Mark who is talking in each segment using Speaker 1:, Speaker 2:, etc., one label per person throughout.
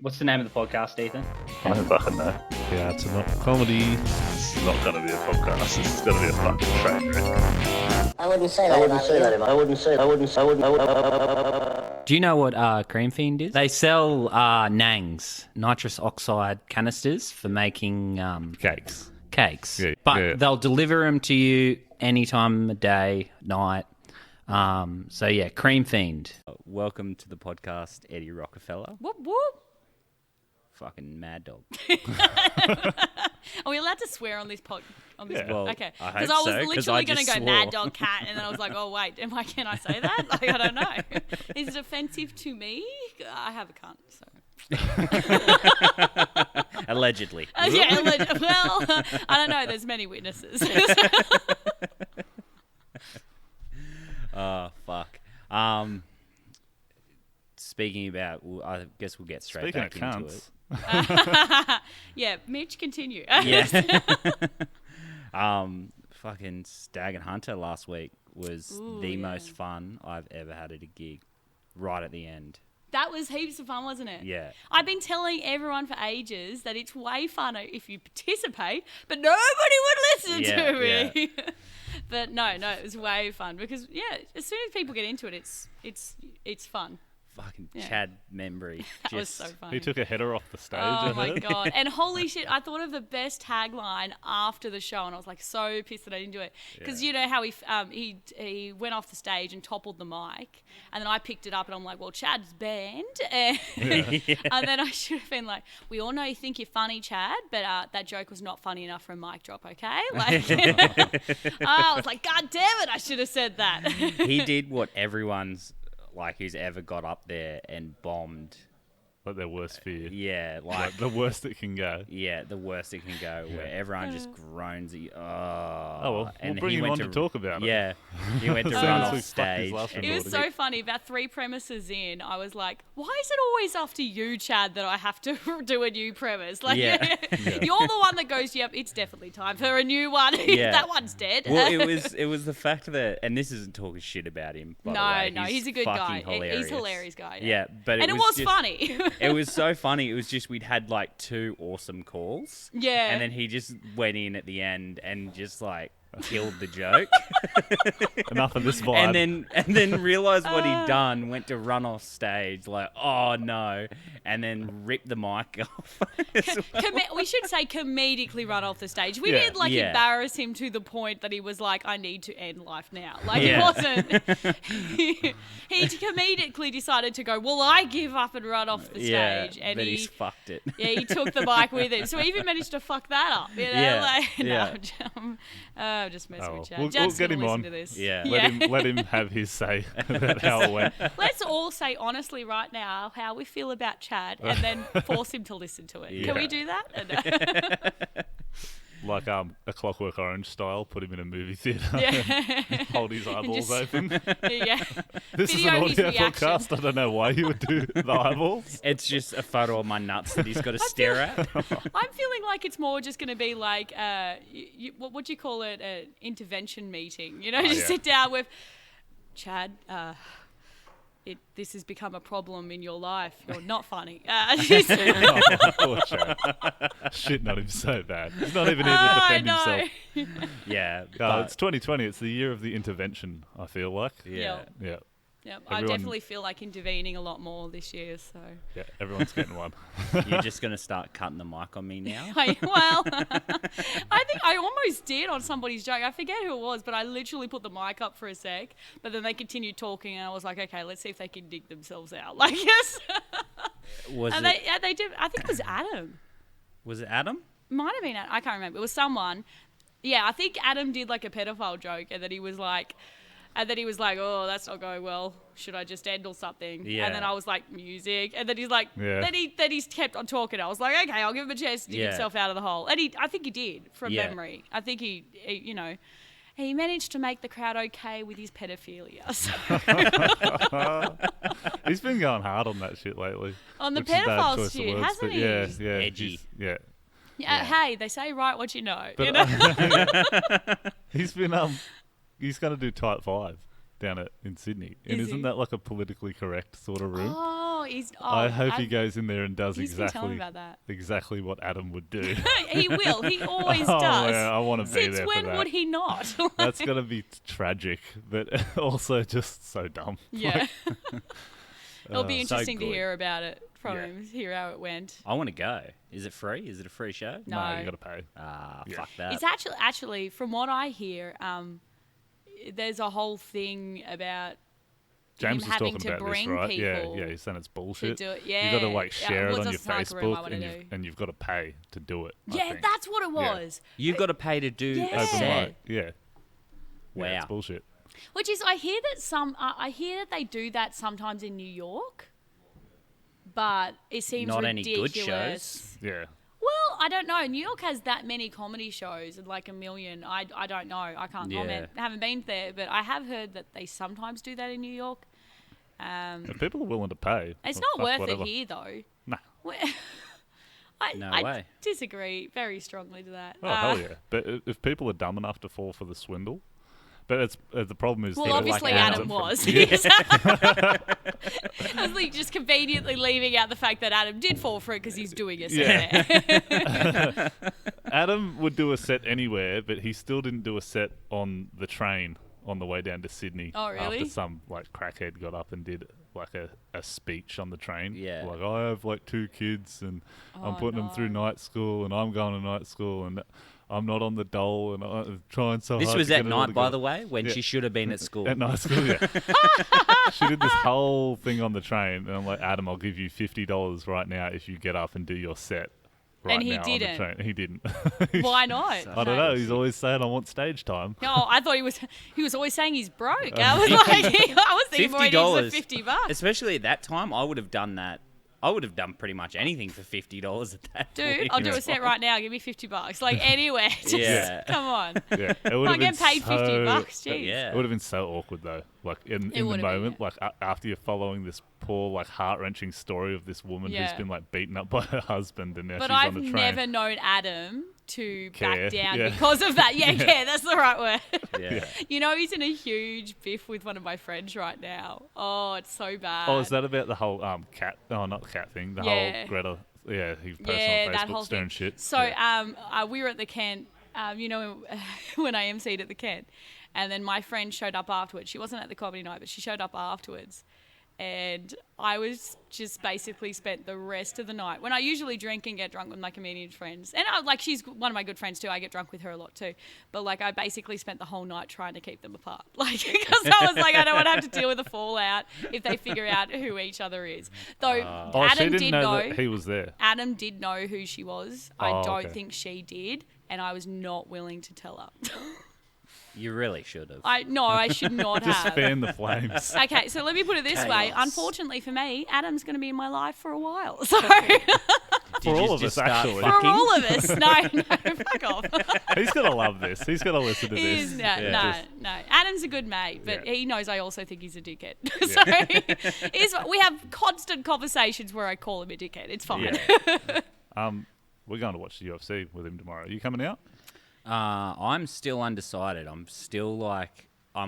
Speaker 1: What's the name of the podcast, Ethan?
Speaker 2: I don't fucking know.
Speaker 3: Yeah, it's not comedy.
Speaker 2: It's not going to be a podcast. It's going to be a fucking train wreck.
Speaker 4: I wouldn't say that.
Speaker 1: Do you know what Cream Fiend is? They sell NANGs, nitrous oxide canisters, for making
Speaker 3: Cakes. Yeah,
Speaker 1: but they'll deliver them to you any time of day, night. So yeah, Cream Fiend. Welcome to the podcast, Eddy Rockefeller.
Speaker 5: Whoop whoop.
Speaker 1: Fucking mad dog.
Speaker 5: Are we allowed to swear on this pod?
Speaker 3: Yeah.
Speaker 1: Well,
Speaker 5: Okay.
Speaker 1: I
Speaker 5: Because
Speaker 1: hope
Speaker 5: I was
Speaker 1: so, 'cause
Speaker 5: literally
Speaker 1: I
Speaker 5: going to
Speaker 1: just
Speaker 5: go
Speaker 1: swore.
Speaker 5: mad dog cat, and then I was like, oh wait, can I say that? Like, I don't know. Is it offensive to me? I have a cunt, so.
Speaker 1: Allegedly.
Speaker 5: Yeah. Well, I don't know. There's many witnesses.
Speaker 1: Oh, fuck. Speaking about, I guess we'll get straight
Speaker 3: Speaking
Speaker 1: back
Speaker 3: of
Speaker 1: into
Speaker 3: cunts,
Speaker 1: it.
Speaker 5: Yeah, Mitch, continue.
Speaker 1: Yeah. Fucking Stag and Hunter last week was the most fun I've ever had at a gig. Right at the end.
Speaker 5: That was heaps of fun, wasn't it?
Speaker 1: Yeah.
Speaker 5: I've been telling everyone for ages that it's way funner if you participate, but nobody would listen to me.
Speaker 1: Yeah.
Speaker 5: But no, it was way fun because as soon as people get into it, it's fun.
Speaker 1: Fucking
Speaker 5: Yeah.
Speaker 1: Chad Membry.
Speaker 5: That was so funny.
Speaker 3: he took a header off the stage.
Speaker 5: Oh
Speaker 3: I
Speaker 5: my
Speaker 3: heard.
Speaker 5: god! And holy shit, I thought of the best tagline after the show, and I was like so pissed that I didn't do it because you know how he went off the stage and toppled the mic, and then I picked it up and I'm like, well, Chad's banned, and, and then I should have been like, we all know you think you're funny, Chad, but that joke was not funny enough for a mic drop, okay? Like, I was like, god damn it, I should have said that.
Speaker 1: He did what everyone's like who's ever got up there and bombed.
Speaker 3: Like their worst fear.
Speaker 1: Yeah,
Speaker 3: Like the worst that can go.
Speaker 1: yeah, the worst it can go, where everyone just groans at you. Oh,
Speaker 3: Well,
Speaker 1: and
Speaker 3: we'll bring
Speaker 1: he
Speaker 3: him
Speaker 1: went
Speaker 3: on to talk about it.
Speaker 1: Yeah, he went to
Speaker 3: Sounds
Speaker 1: run
Speaker 3: like
Speaker 1: off
Speaker 3: fucked his
Speaker 1: stage.
Speaker 3: last
Speaker 1: and-
Speaker 5: It was so funny. About 3 premises in, I was like, why is it always after you, Chad, that I have to do a new premise? Like,
Speaker 1: Yeah.
Speaker 5: you're the one that goes, yep, it's definitely time for a new one.
Speaker 1: Yeah.
Speaker 5: That one's dead.
Speaker 1: Well, it was the fact that, and this isn't talking shit about him. By the way.
Speaker 5: No, he's a good guy.
Speaker 1: fucking hilarious.
Speaker 5: He's a hilarious guy.
Speaker 1: Yeah, but
Speaker 5: and it was
Speaker 1: just
Speaker 5: funny.
Speaker 1: It was so funny. It was just we'd had like 2 awesome calls.
Speaker 5: Yeah.
Speaker 1: And then he just went in at the end and just like killed the joke.
Speaker 3: Enough of this vibe.
Speaker 1: and then realized what he'd done, went to run off stage like, oh no, and then ripped the mic off.
Speaker 5: We should say comedically run off the stage. We
Speaker 3: Yeah.
Speaker 5: did like
Speaker 1: Yeah.
Speaker 5: embarrass him to the point that he was like, I need to end life now. Like
Speaker 1: Yeah.
Speaker 5: it wasn't. He comedically decided to go, well, I give up and run off the
Speaker 1: Yeah,
Speaker 5: stage. And
Speaker 1: but
Speaker 5: he
Speaker 1: he's fucked it.
Speaker 5: Yeah, he took the mic with him. So he even managed to fuck that up. You know?
Speaker 1: Yeah,
Speaker 5: Like,
Speaker 1: yeah.
Speaker 5: No, I'm just messing
Speaker 3: Oh,
Speaker 5: with Chad.
Speaker 3: we'll
Speaker 5: Chad's
Speaker 3: get
Speaker 5: gonna
Speaker 3: him
Speaker 5: listen
Speaker 3: on.
Speaker 5: to this.
Speaker 1: Yeah.
Speaker 3: Let him have his say about how it went.
Speaker 5: Let's all say honestly right now how we feel about Chad and then force him to listen to it.
Speaker 1: Yeah.
Speaker 5: Can we do that?
Speaker 3: Like a Clockwork Orange style, put him in a movie theatre,
Speaker 5: Yeah.
Speaker 3: hold his eyeballs open.
Speaker 5: Yeah.
Speaker 3: This is
Speaker 5: Video
Speaker 3: an
Speaker 5: his
Speaker 3: audio
Speaker 5: reaction.
Speaker 3: podcast. I don't know why you would do the eyeballs.
Speaker 1: It's just a photo of my nuts that he's got to stare at.
Speaker 5: I'm feeling like it's more just going to be like, what do you call it? An intervention meeting. You know, just
Speaker 3: yeah.
Speaker 5: sit down with Chad. This has become a problem in your life. You're not funny.
Speaker 3: Poor Chad. Shitting on him so bad. He's not even here to defend himself.
Speaker 1: Yeah.
Speaker 3: No,
Speaker 1: but-
Speaker 3: it's 2020. It's the year of the intervention, I feel like.
Speaker 1: yeah.
Speaker 3: Yeah.
Speaker 5: Yep, I
Speaker 3: Everyone-
Speaker 5: definitely feel like intervening a lot more this year. So,
Speaker 3: Yeah. Everyone's getting one.
Speaker 1: You're just going to start cutting the mic on me now?
Speaker 5: I think I almost did on somebody's joke. I forget who it was, but I literally put the mic up for a sec. But then they continued talking, and I was like, okay, let's see if they can dig themselves out. Like, yes.
Speaker 1: Was
Speaker 5: And
Speaker 1: it,
Speaker 5: they did. I think it was Adam.
Speaker 1: was it Adam?
Speaker 5: Might have been Adam. I can't remember. It was someone. Yeah, I think Adam did like a pedophile joke, and then he was like, oh, that's not going well. Should I just end or something?
Speaker 1: Yeah.
Speaker 5: And then I was like, music. And then he's like,
Speaker 3: Yeah.
Speaker 5: then he's kept on talking. I was like, okay, I'll give him a chance to dig
Speaker 1: Yeah.
Speaker 5: himself out of the hole. And I think he did from
Speaker 1: Yeah.
Speaker 5: memory. I think he he managed to make the crowd okay with his pedophilia. So,
Speaker 3: He's been going hard on that shit lately.
Speaker 5: on the
Speaker 3: which is a bad
Speaker 5: pedophile
Speaker 3: choice of
Speaker 5: shit,
Speaker 3: words,
Speaker 5: hasn't
Speaker 3: but
Speaker 5: he?
Speaker 3: Yeah.
Speaker 1: Edgy.
Speaker 3: Yeah.
Speaker 5: Yeah, hey, they say write what you know.
Speaker 3: But
Speaker 5: you know?
Speaker 3: he's been he's going to do Type 5 down in Sydney, and
Speaker 5: Is
Speaker 3: isn't
Speaker 5: he?
Speaker 3: that like a politically correct sort of room?
Speaker 5: Oh, he's. Oh,
Speaker 3: I hope he goes in there and does
Speaker 5: he's been telling me about that.
Speaker 3: exactly what Adam would do.
Speaker 5: He will. He always
Speaker 3: Oh,
Speaker 5: does.
Speaker 3: yeah, I want to be
Speaker 5: Since
Speaker 3: there
Speaker 5: when
Speaker 3: for that.
Speaker 5: would he not?
Speaker 3: That's gonna be tragic, but also just so dumb.
Speaker 5: Yeah. It'll be
Speaker 1: so
Speaker 5: interesting to
Speaker 1: good.
Speaker 5: hear about it from
Speaker 3: Yeah.
Speaker 5: him, hear how it went.
Speaker 1: I want to go. Is it free? Is it a free show?
Speaker 5: No.
Speaker 3: You got to pay.
Speaker 1: Ah,
Speaker 3: Yeah.
Speaker 1: fuck that.
Speaker 5: It's actually, from what I hear, there's a whole thing about
Speaker 3: James
Speaker 5: him
Speaker 3: was
Speaker 5: having
Speaker 3: talking
Speaker 5: to
Speaker 3: about this,
Speaker 5: bring
Speaker 3: right?
Speaker 5: people
Speaker 3: Yeah, he's saying it's
Speaker 5: to
Speaker 3: bullshit.
Speaker 5: do it.
Speaker 3: You got to
Speaker 5: Yeah.
Speaker 3: like share
Speaker 5: well,
Speaker 3: it on your
Speaker 5: that's not the room I
Speaker 3: Facebook,
Speaker 5: wanna do.
Speaker 3: and you've got to pay to do it. I
Speaker 5: Yeah,
Speaker 3: think.
Speaker 5: that's what it was.
Speaker 1: You've got to pay to do
Speaker 5: Yeah.
Speaker 1: a
Speaker 3: Open
Speaker 1: set.
Speaker 3: mic. Yeah.
Speaker 1: Wow.
Speaker 3: Yeah, it's bullshit.
Speaker 5: Which is, I hear that they do that sometimes in New York, but it seems
Speaker 1: Not any
Speaker 5: ridiculous.
Speaker 1: good shows.
Speaker 3: Yeah.
Speaker 5: Well, I don't know. New York has that many comedy shows and like a million. I don't know. I can't comment. I haven't been there, but I have heard that they sometimes do that in New York.
Speaker 3: If people are willing to pay,
Speaker 5: It's
Speaker 3: well,
Speaker 5: not worth
Speaker 3: whatever.
Speaker 5: it here, though.
Speaker 3: Nah.
Speaker 1: No
Speaker 5: I
Speaker 1: way.
Speaker 5: disagree very strongly to that.
Speaker 3: Oh hell yeah! But if people are dumb enough to fall for the swindle, but it's the problem is.
Speaker 5: Well,
Speaker 3: that it
Speaker 5: obviously
Speaker 1: like
Speaker 5: Adam
Speaker 1: Adam
Speaker 5: was.
Speaker 3: Yeah.
Speaker 5: I was like just conveniently leaving out the fact that Adam did fall for it because he's doing a
Speaker 3: Yeah.
Speaker 5: set.
Speaker 3: Adam would do a set anywhere, but he still didn't do a set on the train on the way down to Sydney.
Speaker 5: Oh, really?
Speaker 3: After some like crackhead got up and did like a speech on the train.
Speaker 1: Yeah.
Speaker 3: Like, I have like 2 kids and I'm
Speaker 5: Oh,
Speaker 3: putting them through
Speaker 5: no.
Speaker 3: night school and I'm going to night school and I'm not on the dole and I'm trying so
Speaker 1: This
Speaker 3: hard
Speaker 1: was
Speaker 3: to
Speaker 1: at
Speaker 3: get it all
Speaker 1: night, by
Speaker 3: together.
Speaker 1: the way, when
Speaker 3: Yeah.
Speaker 1: she should have been at school.
Speaker 3: At night school, yeah. She did this whole thing on the train, and I'm like, Adam, I'll give you $50 right now if you get up and do your set. Right
Speaker 5: And he
Speaker 3: now on the
Speaker 5: didn't.
Speaker 3: train. He didn't.
Speaker 5: Why not?
Speaker 3: I don't know. He's always saying I want stage time.
Speaker 5: Oh, I thought he was always saying he's broke. I was like, I was thinking more
Speaker 1: $50.
Speaker 5: needs the $50.
Speaker 1: Especially at that time, I would have done that. I would have done pretty much anything for $50 at that
Speaker 5: Dude,
Speaker 1: point.
Speaker 5: I'll do a set right now. Give me $50. Like anywhere. Just
Speaker 1: Yeah.
Speaker 5: come on.
Speaker 3: Yeah, it would
Speaker 5: I
Speaker 3: have been
Speaker 5: get paid
Speaker 3: so,
Speaker 5: $50. Jeez.
Speaker 1: Yeah.
Speaker 3: It would have been so awkward though. Like in the
Speaker 5: would have been,
Speaker 3: moment, like after you're following this poor, like heart wrenching story of this woman who's
Speaker 5: Yeah.
Speaker 3: been like beaten up by her husband, and now
Speaker 5: But
Speaker 3: she's
Speaker 5: I've
Speaker 3: on the train.
Speaker 5: never known Adam to
Speaker 3: Care.
Speaker 5: back down
Speaker 3: Yeah.
Speaker 5: because of that. Yeah, that's the right word.
Speaker 1: Yeah.
Speaker 5: You know, he's in a huge biff with one of my friends right now. Oh, it's so bad.
Speaker 3: Oh, is that about the whole cat? Oh, not the cat thing. The
Speaker 5: Yeah.
Speaker 3: whole Greta. Yeah, he posted
Speaker 5: Yeah,
Speaker 3: on
Speaker 5: that
Speaker 3: Facebook
Speaker 5: whole
Speaker 3: stirring
Speaker 5: thing.
Speaker 3: shit.
Speaker 5: So,
Speaker 3: Yeah.
Speaker 5: we were at the Kent, you know, when I emceed at the Kent, and then my friend showed up afterwards. She wasn't at the comedy night, but she showed up afterwards. And I was just basically spent the rest of the night, when I usually drink and get drunk with my comedian friends. And she's one of my good friends too. I get drunk with her a lot too. But like, I basically spent the whole night trying to keep them apart. Like, because I was like, I don't want to have to deal with the fallout if they figure out who each other is. Though
Speaker 3: Oh, she
Speaker 5: Adam
Speaker 3: didn't
Speaker 5: did
Speaker 3: know
Speaker 5: know.
Speaker 3: that he was there.
Speaker 5: Adam did know who she was. I
Speaker 3: Oh,
Speaker 5: don't
Speaker 3: okay.
Speaker 5: think she did, and I was not willing to tell her.
Speaker 1: You really should have.
Speaker 5: I should not
Speaker 3: Just
Speaker 5: have.
Speaker 3: fan the flames.
Speaker 5: Okay, so let me put it this way.
Speaker 1: Chaos.
Speaker 5: Unfortunately for me, Adam's going to be in my life for a while. So
Speaker 1: Did
Speaker 3: For
Speaker 1: you
Speaker 3: all of
Speaker 1: just
Speaker 3: us,
Speaker 1: start
Speaker 3: actually.
Speaker 5: for
Speaker 1: fucking?
Speaker 5: all of us, no, fuck off.
Speaker 3: He's gonna love this. He's gonna listen to
Speaker 5: He
Speaker 3: this.
Speaker 5: is,
Speaker 3: Yeah.
Speaker 5: no. Adam's a good mate, but
Speaker 3: Yeah.
Speaker 5: he knows I also think he's a dickhead. So we have constant conversations where I call him a dickhead. It's fine.
Speaker 3: Yeah. We're going to watch the UFC with him tomorrow. Are you coming out?
Speaker 1: I'm still undecided. I'm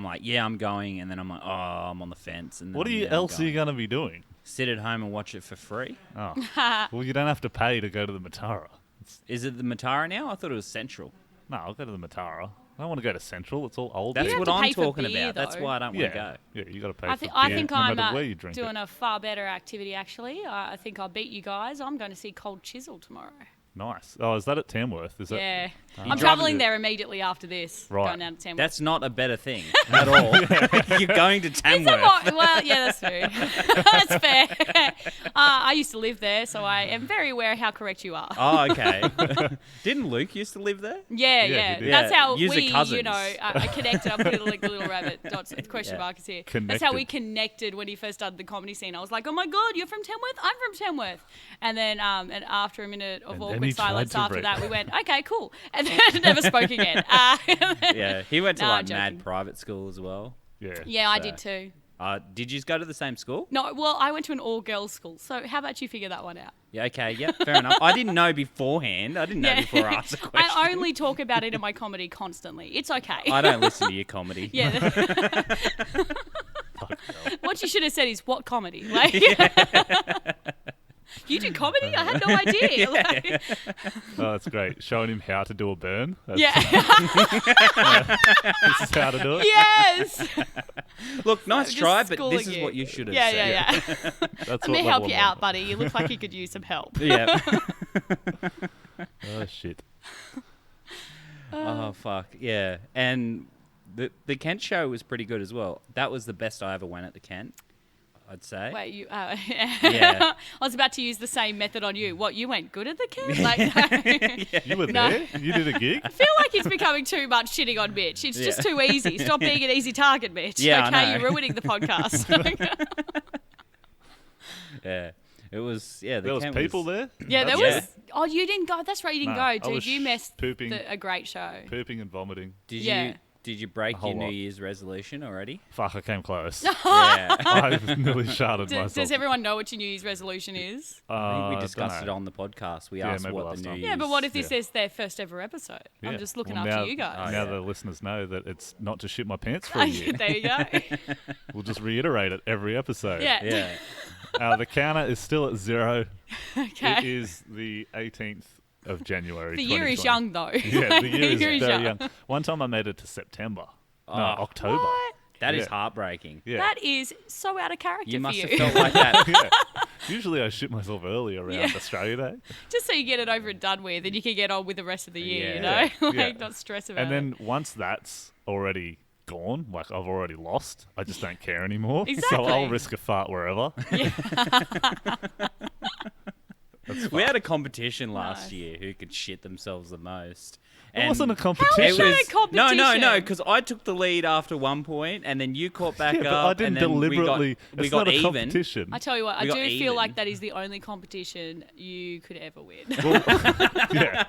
Speaker 1: like, yeah, I'm going, and then I'm like, oh, I'm on the fence. And then
Speaker 3: What
Speaker 1: I'm,
Speaker 3: are you
Speaker 1: yeah, I'm
Speaker 3: else are you
Speaker 1: going.
Speaker 3: gonna be doing?
Speaker 1: Sit at home and watch it for free?
Speaker 3: Oh, well, you don't have to pay to go to the Matara.
Speaker 1: Is it the Matara now? I thought it was Central.
Speaker 3: No, I'll go to the Matara. I don't want to go to Central. It's all old.
Speaker 1: That's
Speaker 5: have
Speaker 3: people.
Speaker 1: what
Speaker 5: to
Speaker 1: I'm
Speaker 5: pay for
Speaker 1: talking
Speaker 5: beer,
Speaker 1: about. That's
Speaker 5: though.
Speaker 1: why I don't want to
Speaker 3: Yeah,
Speaker 1: go.
Speaker 3: yeah, you got to pay.
Speaker 5: I
Speaker 3: for
Speaker 5: think
Speaker 3: beer,
Speaker 5: I'm
Speaker 3: no matter where you drink
Speaker 5: doing
Speaker 3: it.
Speaker 5: a far better activity, actually. I think I'll beat you guys. I'm going to see Cold Chisel tomorrow.
Speaker 3: Nice. Oh, is that at Tamworth? Is that?
Speaker 5: Yeah. I'm
Speaker 1: driving
Speaker 5: travelling
Speaker 3: to-
Speaker 5: there immediately after this.
Speaker 3: Right.
Speaker 5: Going down to Tamworth.
Speaker 1: That's not a better thing at all. You're going to
Speaker 5: It's a
Speaker 1: Tamworth.
Speaker 5: well, yeah, that's true. That's fair. I used to live there, so I am very aware how correct you are.
Speaker 1: Oh, okay. Didn't Luke used to live there?
Speaker 5: Yeah,
Speaker 3: he
Speaker 5: yeah.
Speaker 3: did.
Speaker 5: That's
Speaker 1: Yeah,
Speaker 5: how
Speaker 1: yous are
Speaker 5: we,
Speaker 1: cousins.
Speaker 5: I connected. I'll put it like the little rabbit dots question
Speaker 1: Yeah.
Speaker 5: mark is here. That's how we
Speaker 3: Connected.
Speaker 5: connected when he first started the comedy scene. I was like, oh my God, you're from Tamworth? I'm from Tamworth. And then and after a minute of
Speaker 3: And then
Speaker 5: awkward
Speaker 3: he tried
Speaker 5: silence
Speaker 3: to
Speaker 5: after
Speaker 3: break.
Speaker 5: that, we went, okay, cool. And then never spoke again.
Speaker 1: Yeah, he went to
Speaker 5: No,
Speaker 1: like
Speaker 5: I'm joking.
Speaker 1: mad private school as well.
Speaker 3: Yeah.
Speaker 5: Yeah, I
Speaker 1: So-
Speaker 5: did too.
Speaker 1: Did you go to the same school?
Speaker 5: No, well, I went to an all-girls school. So how about you figure that one out?
Speaker 1: Yeah, okay, yeah, fair enough. I didn't know beforehand. I didn't know before I asked the question.
Speaker 5: I only talk about it in my comedy constantly. It's okay.
Speaker 1: I don't listen to your comedy.
Speaker 5: Yeah. What you should have said is, what comedy? Like, you do comedy? I had no idea. Like,
Speaker 3: Oh, that's great. Showing him how to do a burn. That's,
Speaker 5: yeah.
Speaker 3: This is how to do it.
Speaker 5: Yes.
Speaker 1: Look, nice
Speaker 5: Just
Speaker 1: try, but
Speaker 5: schooling
Speaker 1: this is
Speaker 5: you.
Speaker 1: what you should have
Speaker 5: Yeah,
Speaker 1: said.
Speaker 5: yeah.
Speaker 3: That's
Speaker 5: Let
Speaker 3: what
Speaker 5: me
Speaker 3: level
Speaker 5: help you
Speaker 3: I'm
Speaker 5: out,
Speaker 3: on.
Speaker 5: buddy. You look like you could use some help.
Speaker 1: Yeah.
Speaker 3: Oh, shit.
Speaker 1: Oh, fuck. Yeah. And the Kent show was pretty good as well. That was the best I ever went at the Kent, I'd say.
Speaker 5: Wait, you?
Speaker 1: Yeah.
Speaker 5: I was about to use the same method on you. What, you went good at the Kent? Like,
Speaker 3: You were
Speaker 5: No.
Speaker 3: there? You did a gig?
Speaker 5: I feel like it's becoming too much shitting on Mitch. It's just too easy. Stop being an easy target, Mitch.
Speaker 1: Yeah, I
Speaker 5: okay,
Speaker 1: know.
Speaker 5: you're ruining the podcast.
Speaker 1: Yeah. It was, yeah.
Speaker 3: There was
Speaker 1: Kent
Speaker 3: people there?
Speaker 5: Yeah, there
Speaker 1: Yeah.
Speaker 5: was. Oh, you didn't go. That's right, you didn't
Speaker 3: Nah, I
Speaker 5: go, dude.
Speaker 3: was
Speaker 5: You missed
Speaker 3: pooping.
Speaker 5: a great show.
Speaker 3: Pooping and vomiting.
Speaker 5: Yeah.
Speaker 1: Did you break
Speaker 3: A whole
Speaker 1: your New
Speaker 3: lot.
Speaker 1: Year's resolution already?
Speaker 3: Fuck, I came close.
Speaker 1: Yeah.
Speaker 3: I nearly sharded myself.
Speaker 5: Does everyone know what your New Year's resolution is?
Speaker 1: I think we
Speaker 3: I
Speaker 1: discussed
Speaker 3: dunno.
Speaker 1: it on the podcast. We
Speaker 3: Yeah,
Speaker 1: asked
Speaker 3: maybe
Speaker 1: what
Speaker 3: last
Speaker 1: the New
Speaker 3: time.
Speaker 1: Year's...
Speaker 5: Yeah, but what if this
Speaker 3: Yeah.
Speaker 5: is their first ever episode?
Speaker 3: Yeah.
Speaker 5: I'm just looking
Speaker 3: Well,
Speaker 5: after
Speaker 3: now-
Speaker 5: you guys.
Speaker 3: Now
Speaker 1: yeah.
Speaker 3: the listeners know that it's not to shit my pants for a year.
Speaker 5: There you go.
Speaker 3: We'll just reiterate it every episode.
Speaker 5: Yeah.
Speaker 1: Yeah.
Speaker 3: The counter is still at 0. It
Speaker 5: Okay.
Speaker 3: is the 18th of January.
Speaker 5: The year is
Speaker 3: 2020.
Speaker 5: young, though.
Speaker 3: Yeah, the year is
Speaker 5: year is
Speaker 3: very
Speaker 5: young.
Speaker 3: young. One time I made it to September. No,
Speaker 1: Oh.
Speaker 3: October.
Speaker 5: What?
Speaker 1: That is
Speaker 3: Yeah.
Speaker 1: heartbreaking.
Speaker 3: Yeah.
Speaker 5: That is so out of character
Speaker 1: You
Speaker 5: for
Speaker 1: must
Speaker 5: you.
Speaker 1: have felt like that.
Speaker 3: Yeah. Usually I shit myself early around
Speaker 5: Yeah.
Speaker 3: Australia Day.
Speaker 5: Just so you get it over and done with, and you can get on with the rest of the year. You know,
Speaker 1: Yeah.
Speaker 5: like
Speaker 3: Yeah.
Speaker 5: not stress about
Speaker 3: And
Speaker 5: it.
Speaker 3: then once that's already gone, like I've already lost, I just don't care anymore. So
Speaker 5: Exactly.
Speaker 3: I'll risk a fart wherever.
Speaker 1: We had a competition last
Speaker 5: Nice.
Speaker 1: year who could shit themselves the most.
Speaker 3: It wasn't a
Speaker 1: It
Speaker 3: competition.
Speaker 5: How
Speaker 1: was
Speaker 5: is that a competition?
Speaker 1: no, because I took the lead after one point, and then you caught back
Speaker 3: Yeah, but
Speaker 1: up.
Speaker 3: I didn't
Speaker 1: and then
Speaker 3: deliberately.
Speaker 1: We
Speaker 3: It's
Speaker 1: got
Speaker 3: not a
Speaker 1: even.
Speaker 3: competition.
Speaker 5: I tell you what, I
Speaker 1: We
Speaker 5: do
Speaker 1: got
Speaker 5: feel
Speaker 1: even.
Speaker 5: like that is the only competition you could ever win.
Speaker 3: Well, yeah.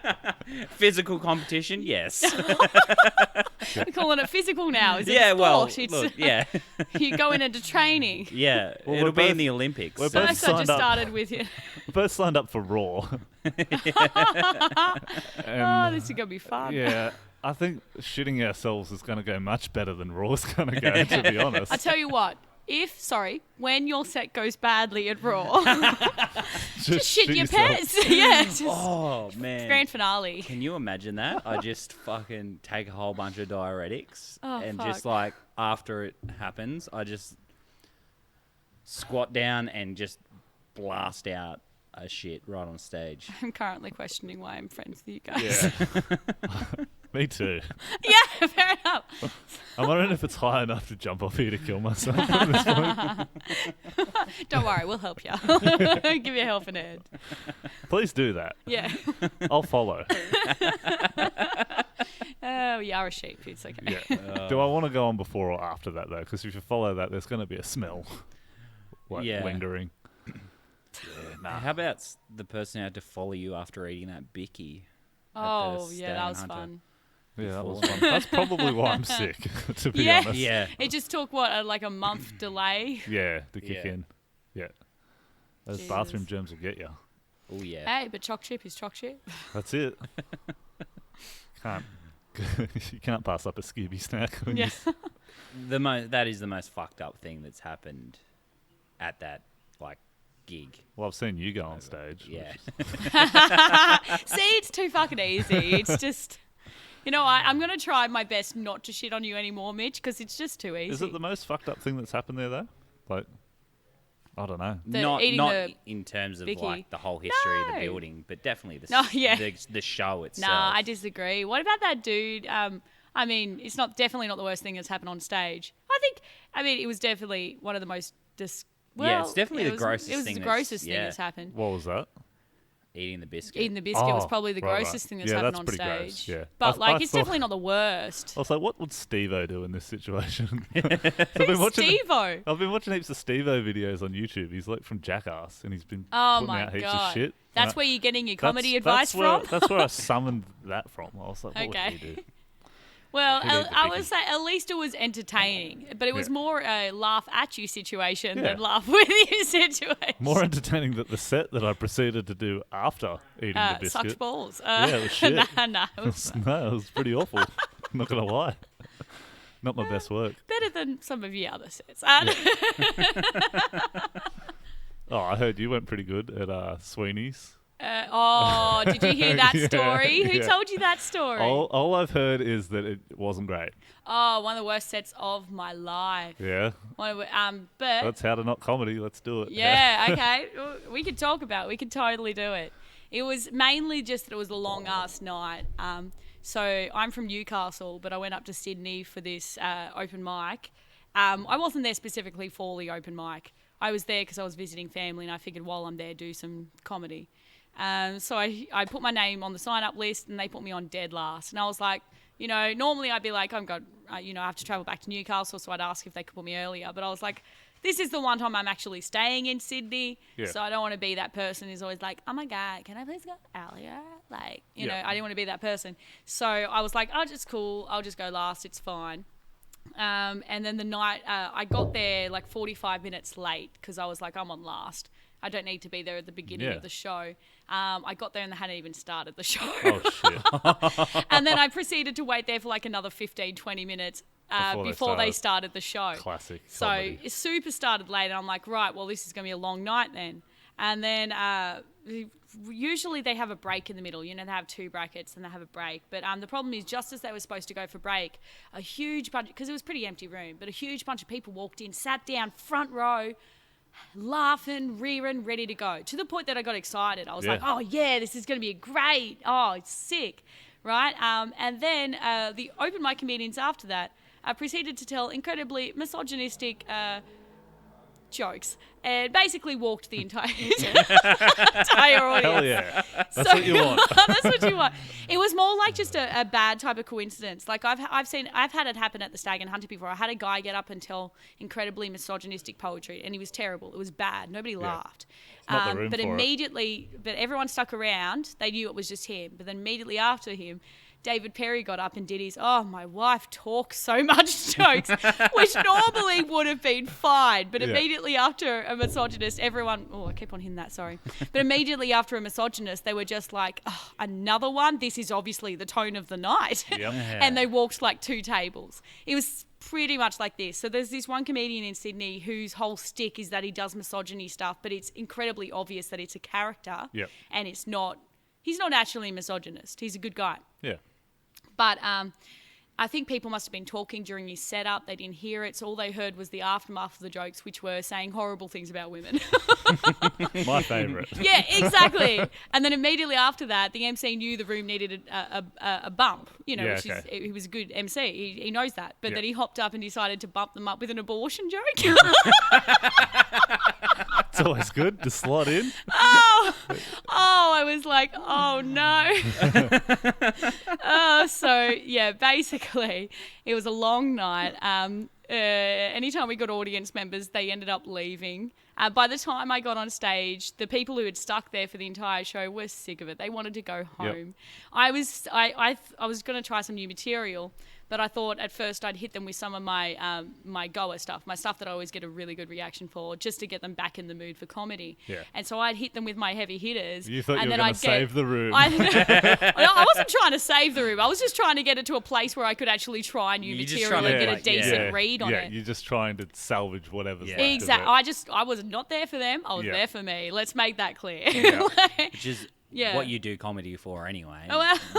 Speaker 1: Physical competition, yes.
Speaker 5: We're calling it physical now. Is it
Speaker 1: yeah,
Speaker 5: sport?
Speaker 1: well,
Speaker 5: It's,
Speaker 1: look, yeah,
Speaker 5: you going into training.
Speaker 1: yeah.
Speaker 3: Well,
Speaker 1: It'll
Speaker 3: we're
Speaker 1: be in
Speaker 3: both-
Speaker 1: the Olympics.
Speaker 3: we're
Speaker 1: so-
Speaker 3: both
Speaker 5: First, I just
Speaker 3: signed up.
Speaker 5: started with you.
Speaker 3: We both signed up for Raw.
Speaker 5: Oh,
Speaker 3: And,
Speaker 5: this is gonna be fun.
Speaker 3: yeah, I think shitting ourselves is going to go much better than Raw's going to go, to be honest.
Speaker 5: I tell you what. When your set goes badly at Raw, just shit your
Speaker 3: yourself.
Speaker 5: pants. Yeah, just
Speaker 1: Oh man.
Speaker 5: grand finale.
Speaker 1: Can you imagine that? I just fucking take a whole bunch of diuretics
Speaker 5: Oh,
Speaker 1: and
Speaker 5: fuck.
Speaker 1: just like after it happens, I just squat down and just blast out a shit right on stage.
Speaker 5: I'm currently questioning why I'm friends with you guys.
Speaker 3: Yeah. Me too.
Speaker 5: Yeah, fair enough.
Speaker 3: I'm wondering if it's high enough to jump off here to kill myself at this point.
Speaker 5: Don't worry, we'll help you. Give you a helping hand.
Speaker 3: Please do that.
Speaker 5: Yeah.
Speaker 3: I'll follow.
Speaker 5: Oh, you are a sheep. It's okay.
Speaker 3: Yeah. Do I want to go on before or after that, though? Because if you follow that, there's going to be a smell. Like
Speaker 1: Yeah.
Speaker 3: lingering.
Speaker 1: How about the person who had to follow you after eating that bicky?
Speaker 5: Oh,
Speaker 1: the
Speaker 5: yeah, that
Speaker 1: Stallion
Speaker 5: was
Speaker 1: Hunter?
Speaker 5: fun.
Speaker 3: Yeah, that was
Speaker 1: Before.
Speaker 3: fun. That's probably why I'm sick, to be
Speaker 5: Yeah.
Speaker 3: honest.
Speaker 1: Yeah.
Speaker 5: It just took, like a month delay?
Speaker 3: Yeah, to kick
Speaker 1: Yeah.
Speaker 3: in. Yeah. Those
Speaker 5: Jesus.
Speaker 3: bathroom germs will get you.
Speaker 1: Oh yeah.
Speaker 5: Hey, but choc chip is choc chip.
Speaker 3: That's it. Can't. You can't pass up a Scooby snack. when
Speaker 5: Yeah.
Speaker 1: That is the most fucked up thing that's happened at that gig.
Speaker 3: Well, I've seen you go on stage.
Speaker 1: Yeah.
Speaker 5: See, it's too fucking easy. It's just, I'm going to try my best not to shit on you anymore, Mitch, because it's just too easy.
Speaker 3: Is it the most fucked up thing that's happened there, though? Like, I don't know.
Speaker 1: not
Speaker 5: eating
Speaker 1: not
Speaker 5: the
Speaker 1: in terms of
Speaker 5: Vicky?
Speaker 1: the whole history of
Speaker 5: No.
Speaker 1: the building, but definitely
Speaker 5: Oh, yeah.
Speaker 1: the show itself.
Speaker 5: Nah, I disagree. What about that dude? I mean, it's definitely not the worst thing that's happened on stage. It was definitely one of the most
Speaker 1: Yeah, it's definitely the
Speaker 5: it was-
Speaker 1: grossest
Speaker 5: It was
Speaker 1: thing
Speaker 5: the
Speaker 1: that's-
Speaker 5: grossest thing
Speaker 1: yeah.
Speaker 5: that's happened.
Speaker 3: What was that?
Speaker 1: Eating the biscuit.
Speaker 5: Eating the biscuit was
Speaker 3: Oh,
Speaker 5: probably the
Speaker 3: right,
Speaker 5: grossest
Speaker 3: right.
Speaker 5: thing that's
Speaker 3: Yeah,
Speaker 5: happened
Speaker 3: that's
Speaker 5: on
Speaker 3: pretty
Speaker 5: stage.
Speaker 3: gross, yeah.
Speaker 5: But
Speaker 3: I
Speaker 5: it's
Speaker 3: thought-
Speaker 5: definitely not the worst.
Speaker 3: I was like, what would Steve-O do in this situation? I've
Speaker 5: Who's Steve-O?
Speaker 3: I've been watching heaps of Steve-O videos on YouTube. He's like from Jackass, and he's been
Speaker 5: Oh
Speaker 3: putting
Speaker 5: my
Speaker 3: out heaps
Speaker 5: god,
Speaker 3: of shit.
Speaker 5: that's
Speaker 3: And
Speaker 5: where you're getting your comedy
Speaker 3: that's
Speaker 5: advice
Speaker 3: where,
Speaker 5: from.
Speaker 3: That's where I summoned that from. I was like, what
Speaker 5: Okay.
Speaker 3: would he do?
Speaker 5: Well,
Speaker 3: Who did the
Speaker 5: I
Speaker 3: Vicky?
Speaker 5: would say at least it was entertaining, but it was
Speaker 3: Yeah.
Speaker 5: more a laugh at you situation
Speaker 3: Yeah.
Speaker 5: than laugh with you situation.
Speaker 3: More entertaining than the set that I proceeded to do after eating the biscuit.
Speaker 5: Sucked balls.
Speaker 3: Yeah, it was shit.
Speaker 5: Nah, it was
Speaker 3: No, it was pretty awful. I'm not going to lie. Not my best work.
Speaker 5: Better than some of your other sets.
Speaker 3: Oh, I heard you went pretty good at Sweeney's.
Speaker 5: Did you hear that
Speaker 3: Yeah,
Speaker 5: story? Who
Speaker 3: yeah.
Speaker 5: told you that story?
Speaker 3: All I've heard is that it wasn't great.
Speaker 5: Oh, one of the worst sets of my life.
Speaker 3: Yeah.
Speaker 5: But
Speaker 3: That's How to Not Comedy. Let's do it.
Speaker 5: yeah, okay. We could talk about it. We could totally do it. It was mainly just that it was a long-ass night. So I'm from Newcastle, but I went up to Sydney for this open mic. I wasn't there specifically for the open mic. I was there because I was visiting family, and I figured while I'm there, do some comedy. So I put my name on the sign-up list, and they put me on dead last. And I was like, normally I'd be like, I have to travel back to Newcastle, so I'd ask if they could put me earlier. But I was like, this is the one time I'm actually staying in Sydney, so I don't want to be that person who's always like, oh my God, can I please go earlier? Like, I didn't want to be that person. So I was like, oh, it's cool. I'll just go last. It's fine. And then the night, I got there like 45 minutes late because I was like, I'm on last. I don't need to be there at the beginning of the show. I got there and they hadn't even started the show.
Speaker 3: Oh, shit.
Speaker 5: And then I proceeded to wait there for like another 15, 20 minutes before they started the show.
Speaker 3: Classic
Speaker 5: So
Speaker 3: comedy.
Speaker 5: it super started late and I'm like, right, well, this is going to be a long night then. And then usually they have a break in the middle. They have 2 brackets and they have a break. But the problem is just as they were supposed to go for break, a huge bunch, because it was a pretty empty room, but a huge bunch of people walked in, sat down, front row, laughing, rearing, ready to go. To the point that I got excited. I was like, oh, yeah, this is going to be great. Oh, it's sick. Right? And then the open mic comedians after that proceeded to tell incredibly misogynistic jokes and basically walked the entire audience.
Speaker 3: Hell yeah. That's what you want.
Speaker 5: That's what you want. It was more like just a bad type of coincidence. Like I've had it happen at the Stag and Hunter before. I had a guy get up and tell incredibly misogynistic poetry and he was terrible. It was bad. Nobody laughed.
Speaker 3: not the room
Speaker 5: but
Speaker 3: for it.
Speaker 5: immediately, but everyone stuck around. They knew it was just him. But then immediately after him, David Perry got up and did his, oh, my wife talks so much jokes, which normally would have been fine. But immediately after a misogynist, everyone, I keep on hitting that, sorry. But immediately after a misogynist, they were just like, oh, another one? This is obviously the tone of the night.
Speaker 3: Yep.
Speaker 5: And they walked like 2 tables. It was pretty much like this. So there's this one comedian in Sydney whose whole stick is that he does misogyny stuff, but it's incredibly obvious that it's a character.
Speaker 3: Yep.
Speaker 5: And he's not actually a misogynist. He's a good guy.
Speaker 3: Yeah.
Speaker 5: But I think people must have been talking during his setup. They didn't hear it. So all they heard was the aftermath of the jokes, which were saying horrible things about women.
Speaker 3: My favourite.
Speaker 5: Yeah, exactly. And then immediately after that, the MC knew the room needed a bump, you know, which is, he was a good MC. He knows that. But then he hopped up and decided to bump them up with an abortion joke.
Speaker 3: It's always good to slot in.
Speaker 5: I was like, oh no. So yeah, basically it was a long night. Anytime we got audience members, they ended up leaving. By the time I got on stage, the people who had stuck there for the entire show were sick of it. They wanted to go home. Yep. I was going to try some new material, but I thought at first I'd hit them with some of my my goer stuff, my stuff that I always get a really good reaction for, just to get them back in the mood for comedy. Yeah. And so I'd hit them with my heavy hitters.
Speaker 3: You thought
Speaker 5: and
Speaker 3: you were going to save the room.
Speaker 5: I wasn't trying to save the room. I was just trying to get it to a place where I could actually try new material and get a decent read on it.
Speaker 3: Yeah, you're just trying to salvage whatever's left
Speaker 5: exactly.
Speaker 3: of it.
Speaker 5: I was not there for them. I was there for me. Let's make that clear.
Speaker 3: Yeah.
Speaker 1: Which is what you do comedy for anyway,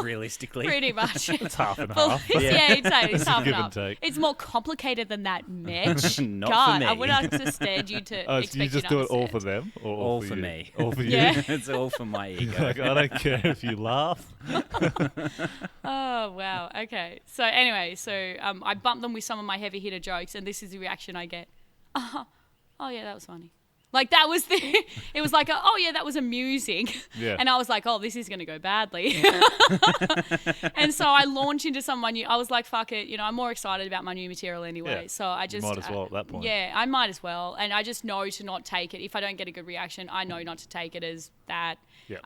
Speaker 1: realistically.
Speaker 5: Pretty much.
Speaker 3: It's half and half.
Speaker 5: It's half and
Speaker 3: give
Speaker 5: half.
Speaker 3: and take.
Speaker 5: It's more complicated than that, Mitch.
Speaker 1: Not
Speaker 5: God,
Speaker 1: for me.
Speaker 5: I would understand you to expect
Speaker 3: you just
Speaker 5: to
Speaker 3: do it all
Speaker 5: understand.
Speaker 3: for them? Or
Speaker 1: all for
Speaker 3: you?
Speaker 1: me.
Speaker 3: All for you?
Speaker 5: Yeah.
Speaker 1: It's all for my ego.
Speaker 3: Like, I don't care if you laugh.
Speaker 5: Oh, wow. Okay. So anyway, I bumped them with some of my heavy hitter jokes, and this is the reaction I get. Oh, yeah, that was funny. Like that was it was like, that was amusing.
Speaker 3: Yeah.
Speaker 5: And I was like, oh, this is going to go badly. And so I launched into some of my new, I was like, fuck it. You know, I'm more excited about my new material anyway.
Speaker 3: Yeah.
Speaker 5: So I just.
Speaker 3: Might as well at that point.
Speaker 5: Yeah, I might as well. And I just know to not take it. If I don't get a good reaction, I know not to take it as that. Yep.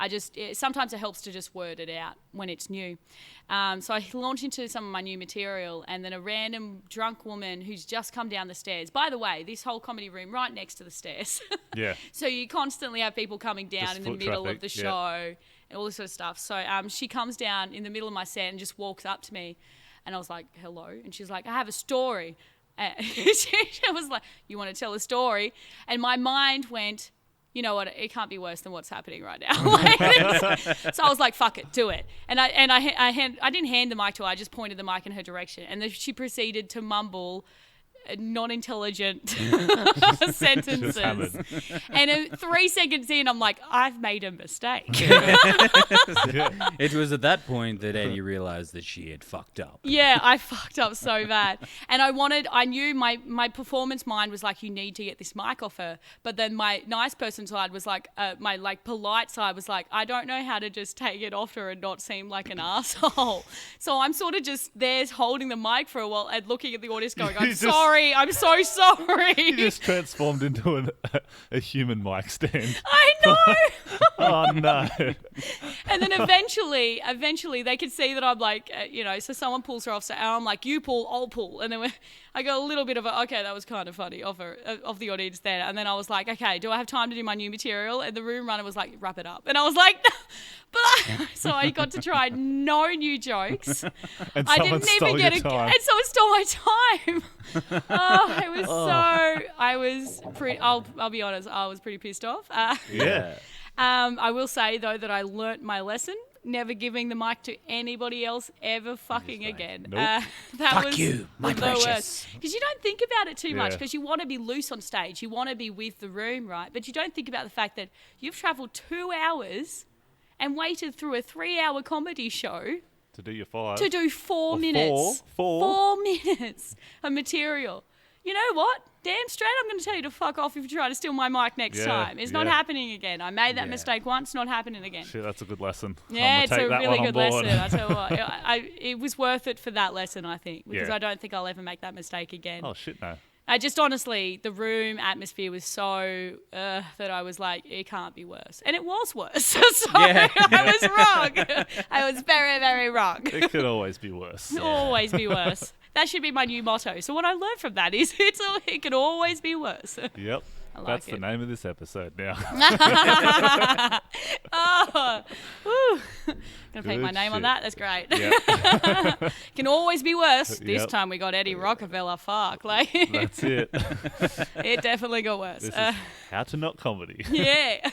Speaker 5: Sometimes it helps to just word it out when it's new. So I launched into some of my new material, and then a random drunk woman who's just come down the stairs. By the way, this whole comedy room right next to the stairs.
Speaker 3: Yeah.
Speaker 5: So you constantly have people coming down
Speaker 3: Just
Speaker 5: in the
Speaker 3: foot
Speaker 5: middle
Speaker 3: traffic,
Speaker 5: of the show and all this sort of stuff. So she comes down in the middle of my set and just walks up to me. And I was like, hello. And she's like, I have a story. And she was like, you want to tell a story? And my mind went, you know what, it can't be worse than what's happening right now. So I was like, fuck it, do it. And I didn't hand the mic to her, I just pointed the mic in her direction. And then she proceeded to mumble non-intelligent sentences. And 3 seconds in, I'm like, I've made a mistake.
Speaker 1: It was at that point that Eddy realised that she had fucked up.
Speaker 5: Yeah, I fucked up so bad. And I knew my performance mind was like, you need to get this mic off her. But then my nice person side was like, my like polite side was like, I don't know how to just take it off her and not seem like an asshole. So I'm sort of just there holding the mic for a while and looking at the audience going, I'm so sorry.
Speaker 3: You just transformed into a human mic stand.
Speaker 5: I know.
Speaker 3: Oh, no.
Speaker 5: And then eventually they could see that I'm like, so someone pulls her off, and I'm like, you pull, I'll pull. And then I got a little bit of okay, that was kind of funny of the audience there. And then I was like, okay, do I have time to do my new material? And the room runner was like, wrap it up. And I was like, but so I got to try no new jokes.
Speaker 3: And
Speaker 5: I didn't even get
Speaker 3: time.
Speaker 5: and someone stole my time. Oh, it was I was pretty, I'll be honest, I was pretty pissed off.
Speaker 3: Yeah.
Speaker 5: I will say though that I learnt my lesson. Never giving the mic to anybody else ever fucking again.
Speaker 3: Nope.
Speaker 5: That
Speaker 1: Fuck you, my precious.
Speaker 5: Because you don't think about it too much,
Speaker 3: Yeah.
Speaker 5: because you want to be loose on stage. You want to be with the room, right? But you don't think about the fact that you've travelled 2 hours and waited through a 3-hour comedy show
Speaker 3: To do your 5.
Speaker 5: to do 4
Speaker 3: Or
Speaker 5: minutes.
Speaker 3: four.
Speaker 5: 4 minutes of material. You know what? Damn straight I'm going to tell you to fuck off if you try to steal my mic next
Speaker 3: Yeah,
Speaker 5: time. It's not
Speaker 3: yeah.
Speaker 5: happening again. I made that
Speaker 1: Yeah.
Speaker 5: mistake once, not happening again.
Speaker 3: Shit, that's a good lesson.
Speaker 5: Yeah,
Speaker 3: I'm
Speaker 5: it's
Speaker 3: gonna
Speaker 5: a
Speaker 3: take that
Speaker 5: really
Speaker 3: one
Speaker 5: good
Speaker 3: on board.
Speaker 5: lesson. I tell you what, it was worth it for that lesson, I think, because
Speaker 3: Yeah.
Speaker 5: I don't think I'll ever make that mistake again.
Speaker 3: Oh, shit, no.
Speaker 5: I just honestly, the room atmosphere was so that I was like, it can't be worse. And it was worse. So
Speaker 1: Yeah.
Speaker 5: I was wrong. I was very, very wrong.
Speaker 3: It could always be worse.
Speaker 5: Always be worse. That should be my new motto. So what I learned from that is it can always be worse.
Speaker 3: Yep.
Speaker 5: I like
Speaker 3: That's
Speaker 5: it.
Speaker 3: the name of this episode now.
Speaker 5: Oh, whew. Gonna paint my
Speaker 3: Good
Speaker 5: name on
Speaker 3: shit.
Speaker 5: that. That's great.
Speaker 3: Yep.
Speaker 5: Can always be worse. This
Speaker 3: Yep.
Speaker 5: time we got Eddy Rockefeller. Fuck, like
Speaker 3: That's it.
Speaker 5: it definitely got worse.
Speaker 3: This is How to Not Comedy.
Speaker 5: Yeah.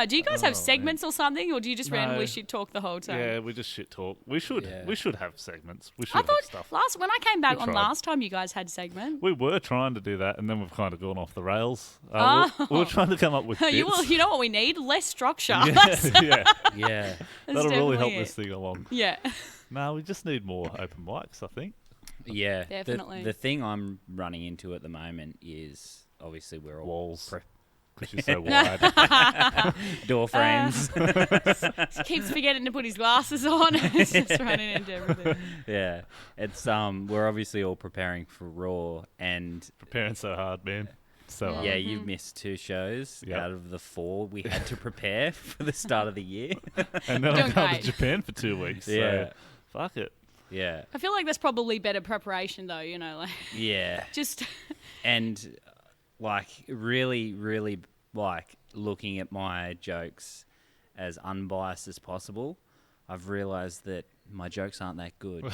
Speaker 5: Do you guys have
Speaker 3: Oh,
Speaker 5: segments or something, or do you just
Speaker 3: No.
Speaker 5: randomly shit talk the whole time?
Speaker 3: Yeah, we just shit talk. We should have segments. We should
Speaker 5: I
Speaker 3: have
Speaker 5: thought
Speaker 3: stuff.
Speaker 5: when I came back
Speaker 3: We
Speaker 5: on
Speaker 3: tried.
Speaker 5: last time, you guys had segment.
Speaker 3: We were trying to do that, and then we've kind of gone off the rails.
Speaker 5: Oh.
Speaker 3: We were trying to come up with bits.
Speaker 5: You know what we need? Less structure.
Speaker 3: yeah, yeah.
Speaker 1: Yeah.
Speaker 3: That'll really help
Speaker 5: definitely
Speaker 3: this thing along.
Speaker 5: Yeah.
Speaker 3: No, we just need more open mics, I think.
Speaker 1: Yeah.
Speaker 5: Definitely.
Speaker 1: The thing I'm running into at the moment is obviously we're all
Speaker 3: Walls.
Speaker 1: pre-
Speaker 3: Because you're so wide.
Speaker 1: door frames.
Speaker 5: Keeps forgetting to put his glasses on. It's just running into everything.
Speaker 1: Yeah. It's we're obviously all preparing for Raw, and
Speaker 3: Preparing so hard, man. So hard.
Speaker 1: yeah, you've missed 2 shows
Speaker 3: Yep.
Speaker 1: out of the 4 we had to prepare for the start of the year.
Speaker 3: And then
Speaker 5: Doing
Speaker 3: I'm going
Speaker 5: great.
Speaker 3: to Japan for 2 weeks.
Speaker 1: Yeah.
Speaker 3: So fuck it.
Speaker 1: Yeah.
Speaker 5: I feel like that's probably better preparation, though. Like
Speaker 1: Yeah.
Speaker 5: just
Speaker 1: And like really, really like looking at my jokes as unbiased as possible, I've realised that my jokes aren't that good.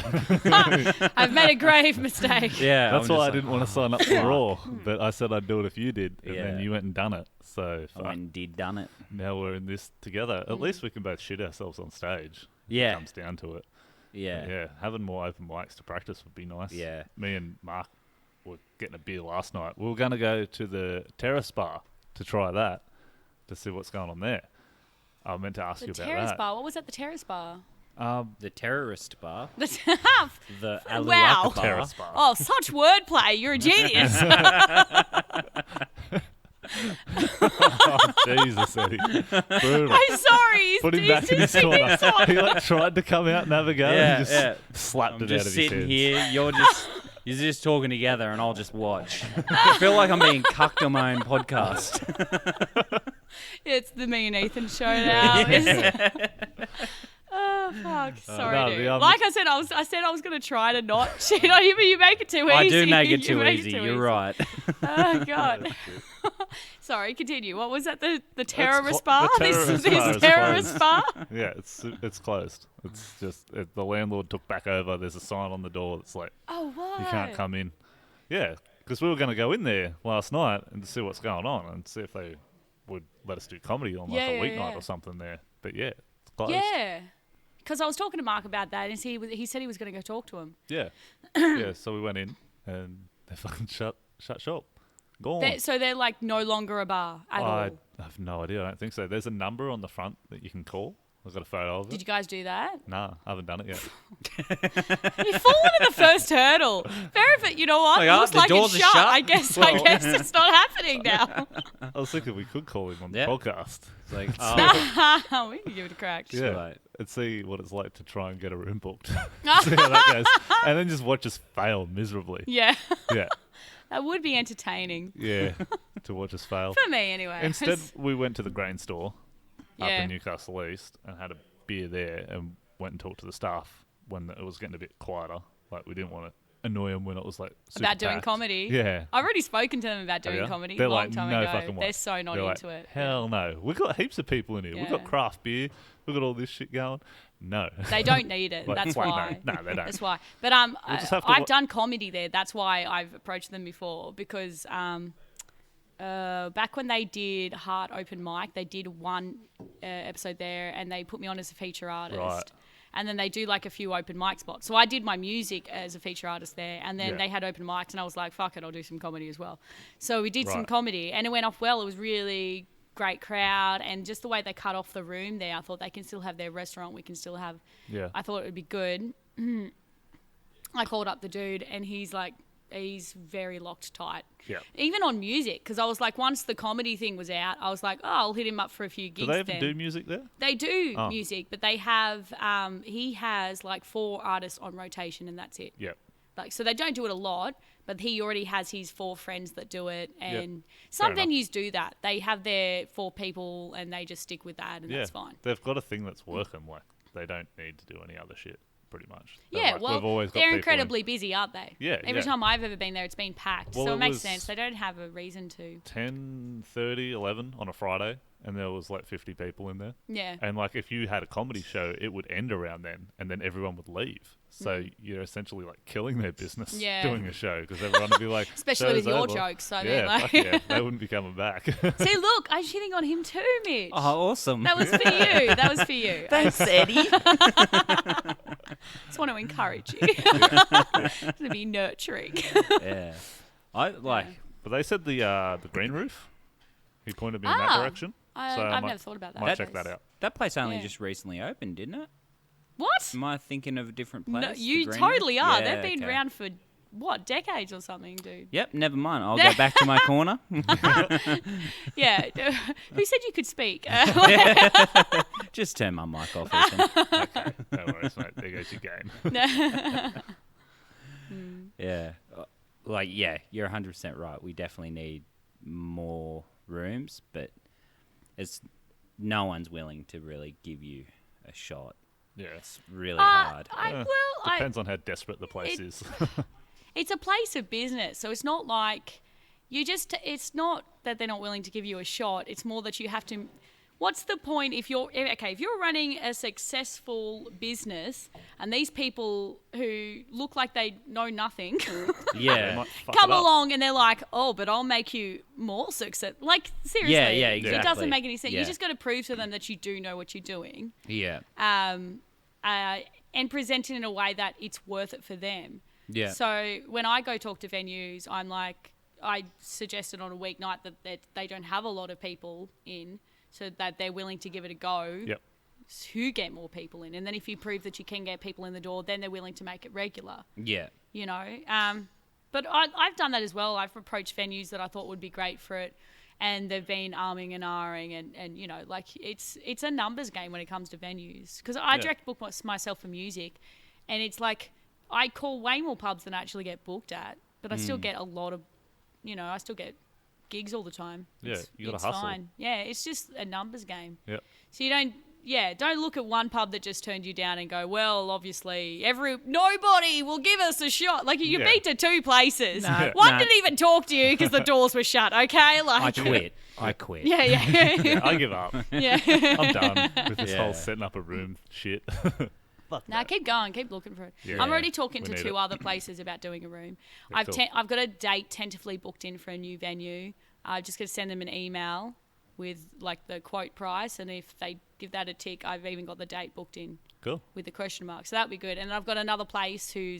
Speaker 5: I've made a grave mistake.
Speaker 1: Yeah.
Speaker 3: That's
Speaker 1: I'm
Speaker 3: why I
Speaker 1: just
Speaker 3: didn't
Speaker 1: like,
Speaker 3: want to sign up for Raw. But I said I'd do it if you did. And then
Speaker 1: Yeah.
Speaker 3: you went and done it. So
Speaker 1: I went and done it.
Speaker 3: now we're in this together. At least we can both shit ourselves on stage.
Speaker 1: Yeah.
Speaker 3: It comes down to it.
Speaker 1: Yeah.
Speaker 3: Yeah. Having more open mics to practice would be nice.
Speaker 1: Yeah.
Speaker 3: Me and Mark were getting a beer last night. We were going to go to the Terrace Bar to try that, to see what's going on there. I meant to ask
Speaker 5: The
Speaker 3: you about
Speaker 5: terrace
Speaker 3: that.
Speaker 5: bar. What was at the terrace bar?
Speaker 1: The terrorist bar.
Speaker 5: The
Speaker 1: The
Speaker 5: Wow.
Speaker 1: Aluaka bar.
Speaker 3: Terrace Bar.
Speaker 5: Oh, such wordplay. You're a genius.
Speaker 3: Oh, Jesus, Eddie. Brutal.
Speaker 5: I'm sorry.
Speaker 3: Put him
Speaker 5: he's
Speaker 3: back in his
Speaker 5: singing
Speaker 3: corner.
Speaker 5: this one.
Speaker 3: He like tried to come out and have a go
Speaker 1: Yeah,
Speaker 3: and just
Speaker 1: yeah.
Speaker 3: slapped
Speaker 1: I'm
Speaker 3: it
Speaker 1: just
Speaker 3: out of his
Speaker 1: sitting
Speaker 3: hands.
Speaker 1: here. You're just talking together, and I'll just watch. I feel like I'm being cucked on my own podcast.
Speaker 5: It's the me and Ethan show now. Oh fuck! Sorry,
Speaker 3: no,
Speaker 5: dude.
Speaker 3: the,
Speaker 5: Like I said I was gonna try to not shit on you, but you make it too easy.
Speaker 1: I do make it
Speaker 5: You
Speaker 1: too
Speaker 5: make
Speaker 1: easy.
Speaker 5: too
Speaker 1: You're right.
Speaker 5: Oh god. Sorry, continue. What was that? The terrorist
Speaker 3: clo-
Speaker 5: bar?
Speaker 3: the terrorist
Speaker 5: This
Speaker 3: bar is
Speaker 5: terrorist bar?
Speaker 3: Yeah, it's closed. It's just the landlord took back over. There's a sign on the door that's like,
Speaker 5: Oh, what?
Speaker 3: you can't come in. Yeah, because we were going to go in there last night and see what's going on and see if they would let us do comedy on like a weeknight or something there. But yeah, it's closed.
Speaker 5: Yeah. Because I was talking to Mark about that, and he said he was going to go talk to him.
Speaker 3: Yeah. Yeah, so we went in and they fucking shut shop. Gone.
Speaker 5: So they're like no longer a bar at all.
Speaker 3: I have no idea. I don't think so. There's a number on the front that you can call. I've got a photo of it.
Speaker 5: Did you guys do that?
Speaker 3: Nah, I haven't done it yet.
Speaker 5: You've fallen in the first hurdle. But you know what?
Speaker 1: Like,
Speaker 5: It looks
Speaker 1: the
Speaker 5: like
Speaker 1: doors
Speaker 5: it's
Speaker 1: are
Speaker 5: shut.
Speaker 1: shut.
Speaker 5: I guess it's not happening now.
Speaker 3: I was thinking we could call him on the
Speaker 1: Yeah.
Speaker 3: podcast.
Speaker 1: It's like,
Speaker 5: We can give it a crack.
Speaker 3: Yeah,
Speaker 1: Right.
Speaker 3: and see what it's like to try and get a room booked. See how that goes. And then just watch us fail miserably.
Speaker 5: Yeah.
Speaker 3: Yeah,
Speaker 5: That would be entertaining.
Speaker 3: yeah, to watch us fail.
Speaker 5: For me, anyway.
Speaker 3: Instead, we went to the grain store up
Speaker 5: Yeah.
Speaker 3: in Newcastle East and had a beer there and went and talked to the staff when it was getting a bit quieter. Like, we didn't want to annoy them when it was like super
Speaker 5: About doing
Speaker 3: packed.
Speaker 5: comedy.
Speaker 3: Yeah.
Speaker 5: I've already spoken to them about
Speaker 3: Have
Speaker 5: doing
Speaker 3: ya?
Speaker 5: comedy
Speaker 3: They're
Speaker 5: a long
Speaker 3: like,
Speaker 5: time
Speaker 3: no
Speaker 5: ago.
Speaker 3: fucking way.
Speaker 5: They're so not
Speaker 3: They're like,
Speaker 5: into it.
Speaker 3: Hell no. We've got heaps of people in here. We've got
Speaker 5: Yeah.
Speaker 3: craft beer. We've got all this shit going. No.
Speaker 5: They don't need it.
Speaker 3: Like,
Speaker 5: That's
Speaker 3: fuck
Speaker 5: why.
Speaker 3: No, they don't.
Speaker 5: That's why. But
Speaker 3: just have to
Speaker 5: I've done comedy there. That's why I've approached them before, because back when they did Heart Open Mic, they did one episode there, and they put me on as a feature artist.
Speaker 3: Right.
Speaker 5: And then they do like a few open mic spots. So I did my music as a feature artist there, and then
Speaker 3: Yeah.
Speaker 5: they had open mics, and I was like, fuck it, I'll do some comedy as well. So we did some
Speaker 3: Right.
Speaker 5: comedy, and it went off well. It was really great crowd, and just the way they cut off the room there, I thought they can still have their restaurant. We can still have.
Speaker 3: Yeah.
Speaker 5: I thought it would be good. I called up the dude, and he's very locked tight.
Speaker 3: Yeah.
Speaker 5: Even on music, because I was like, once the comedy thing was out, I was like, oh, I'll hit him up for a few gigs.
Speaker 3: Do they even
Speaker 5: then.
Speaker 3: do music there?
Speaker 5: They do
Speaker 3: Oh.
Speaker 5: music, but they have. He has like 4 artists on rotation, and that's it.
Speaker 3: Yep.
Speaker 5: Like, so they don't do it a lot, but he already has his 4 friends that do it, and some
Speaker 3: Fair enough.
Speaker 5: venues do that. They have their 4 people, and they just stick with that, and
Speaker 3: Yeah.
Speaker 5: that's fine.
Speaker 3: They've got a thing that's working. Like, they don't need to do any other shit, pretty much. They're
Speaker 5: Yeah,
Speaker 3: like,
Speaker 5: well,
Speaker 3: we've always got
Speaker 5: they're
Speaker 3: people in.
Speaker 5: incredibly busy, aren't they?
Speaker 3: Yeah,
Speaker 5: Every
Speaker 3: yeah.
Speaker 5: time I've ever been there, it's been packed.
Speaker 3: Well,
Speaker 5: so
Speaker 3: it
Speaker 5: it makes
Speaker 3: was
Speaker 5: sense. They don't have a reason to.
Speaker 3: 10:30, 11 on a Friday, and there was like 50 people in there.
Speaker 5: Yeah.
Speaker 3: And like, if you had a comedy show, it would end around then, and then everyone would leave. So you're essentially like killing their business
Speaker 5: Yeah.
Speaker 3: doing a show, because everyone would be like,
Speaker 5: Especially with
Speaker 3: "Show's
Speaker 5: your
Speaker 3: over."
Speaker 5: jokes, so
Speaker 3: yeah,
Speaker 5: they're like-
Speaker 3: fuck yeah, they wouldn't be coming back.
Speaker 5: See, look, I'm shitting on him too, Mitch.
Speaker 1: Oh, awesome.
Speaker 5: That was for you. That was for you.
Speaker 1: Thanks, Eddie.
Speaker 5: Just want to encourage you. To be nurturing.
Speaker 1: Yeah. I like.
Speaker 3: But they said the green roof. He pointed me in that direction. So
Speaker 5: I've
Speaker 3: might-
Speaker 5: never thought about that.
Speaker 3: Might check that out.
Speaker 1: That place only
Speaker 5: Yeah.
Speaker 1: just recently opened, didn't it?
Speaker 5: What?
Speaker 1: Am I thinking of a different place?
Speaker 5: No,
Speaker 1: The
Speaker 5: you
Speaker 1: Green
Speaker 5: totally
Speaker 1: Room?
Speaker 5: are.
Speaker 1: Yeah,
Speaker 5: They've been
Speaker 1: okay.
Speaker 5: around for, what, decades or something, dude?
Speaker 1: Yep, never mind. I'll go back to my corner.
Speaker 5: Yeah. Who said you could speak?
Speaker 1: Just turn my mic off, Ethan.
Speaker 3: Okay, no worries, mate. There goes your game.
Speaker 1: Yeah. Like, yeah, you're 100% right. We definitely need more rooms, but it's no one's willing to really give you a shot.
Speaker 3: Yeah.
Speaker 1: It's really hard.
Speaker 3: Depends on how desperate the place
Speaker 5: it-
Speaker 3: is.
Speaker 5: It's a place of business, so it's not like it's not that they're not willing to give you a shot. It's more that you have to. What's the point if you're running a successful business and these people who look like they know nothing
Speaker 3: They
Speaker 1: Yeah.
Speaker 3: might fuck
Speaker 5: come
Speaker 3: it up.
Speaker 5: along and they're like, oh, but I'll make you more success. Like, seriously.
Speaker 1: Yeah,
Speaker 5: It
Speaker 1: exactly.
Speaker 5: doesn't make any sense.
Speaker 1: Yeah.
Speaker 5: You just got to prove to them that you do know what you're doing.
Speaker 1: Yeah.
Speaker 5: And present it in a way that it's worth it for them.
Speaker 1: Yeah.
Speaker 5: So when I go talk to venues, I'm like, I suggested on a weeknight that they don't have a lot of people in, so that they're willing to give it a go
Speaker 3: Yep.
Speaker 5: to get more people in. And then if you prove that you can get people in the door, then they're willing to make it regular,
Speaker 1: Yeah.
Speaker 5: you know. But I've done that as well. I've approached venues that I thought would be great for it, and they've been arming and ahhing, and you know, like it's a numbers game when it comes to venues. Because I direct book myself for music, and it's like I call way more pubs than I actually get booked at, but I still get a lot of, you know, I still get gigs all the time.
Speaker 3: Yeah,
Speaker 5: It's-
Speaker 3: you gotta
Speaker 5: it's
Speaker 3: hustle.
Speaker 5: fine. Yeah, it's just a numbers game.
Speaker 3: Yep.
Speaker 5: So you don't don't look at one pub that just turned you down and go, well, obviously nobody will give us a shot. Like you've been to 2 places. One didn't even talk to you because the doors were shut. Okay, like
Speaker 1: I quit.
Speaker 5: Yeah.
Speaker 3: Yeah, I give up.
Speaker 5: Yeah.
Speaker 3: I'm done with this whole
Speaker 1: Yeah.
Speaker 3: setting up a room shit. Fuck
Speaker 5: Now
Speaker 3: that.
Speaker 5: keep going, keep looking for it.
Speaker 3: Yeah.
Speaker 5: I'm already talking
Speaker 3: We
Speaker 5: to
Speaker 3: need
Speaker 5: 2
Speaker 3: it.
Speaker 5: other places about doing a room.
Speaker 3: Yeah, cool.
Speaker 5: I've got a date tentatively booked in for a new venue. I'm just going to send them an email with like the quote price, and if they give that a tick, I've even got the date booked in
Speaker 3: Cool.
Speaker 5: with the question mark. So that'd be good. And I've got another place who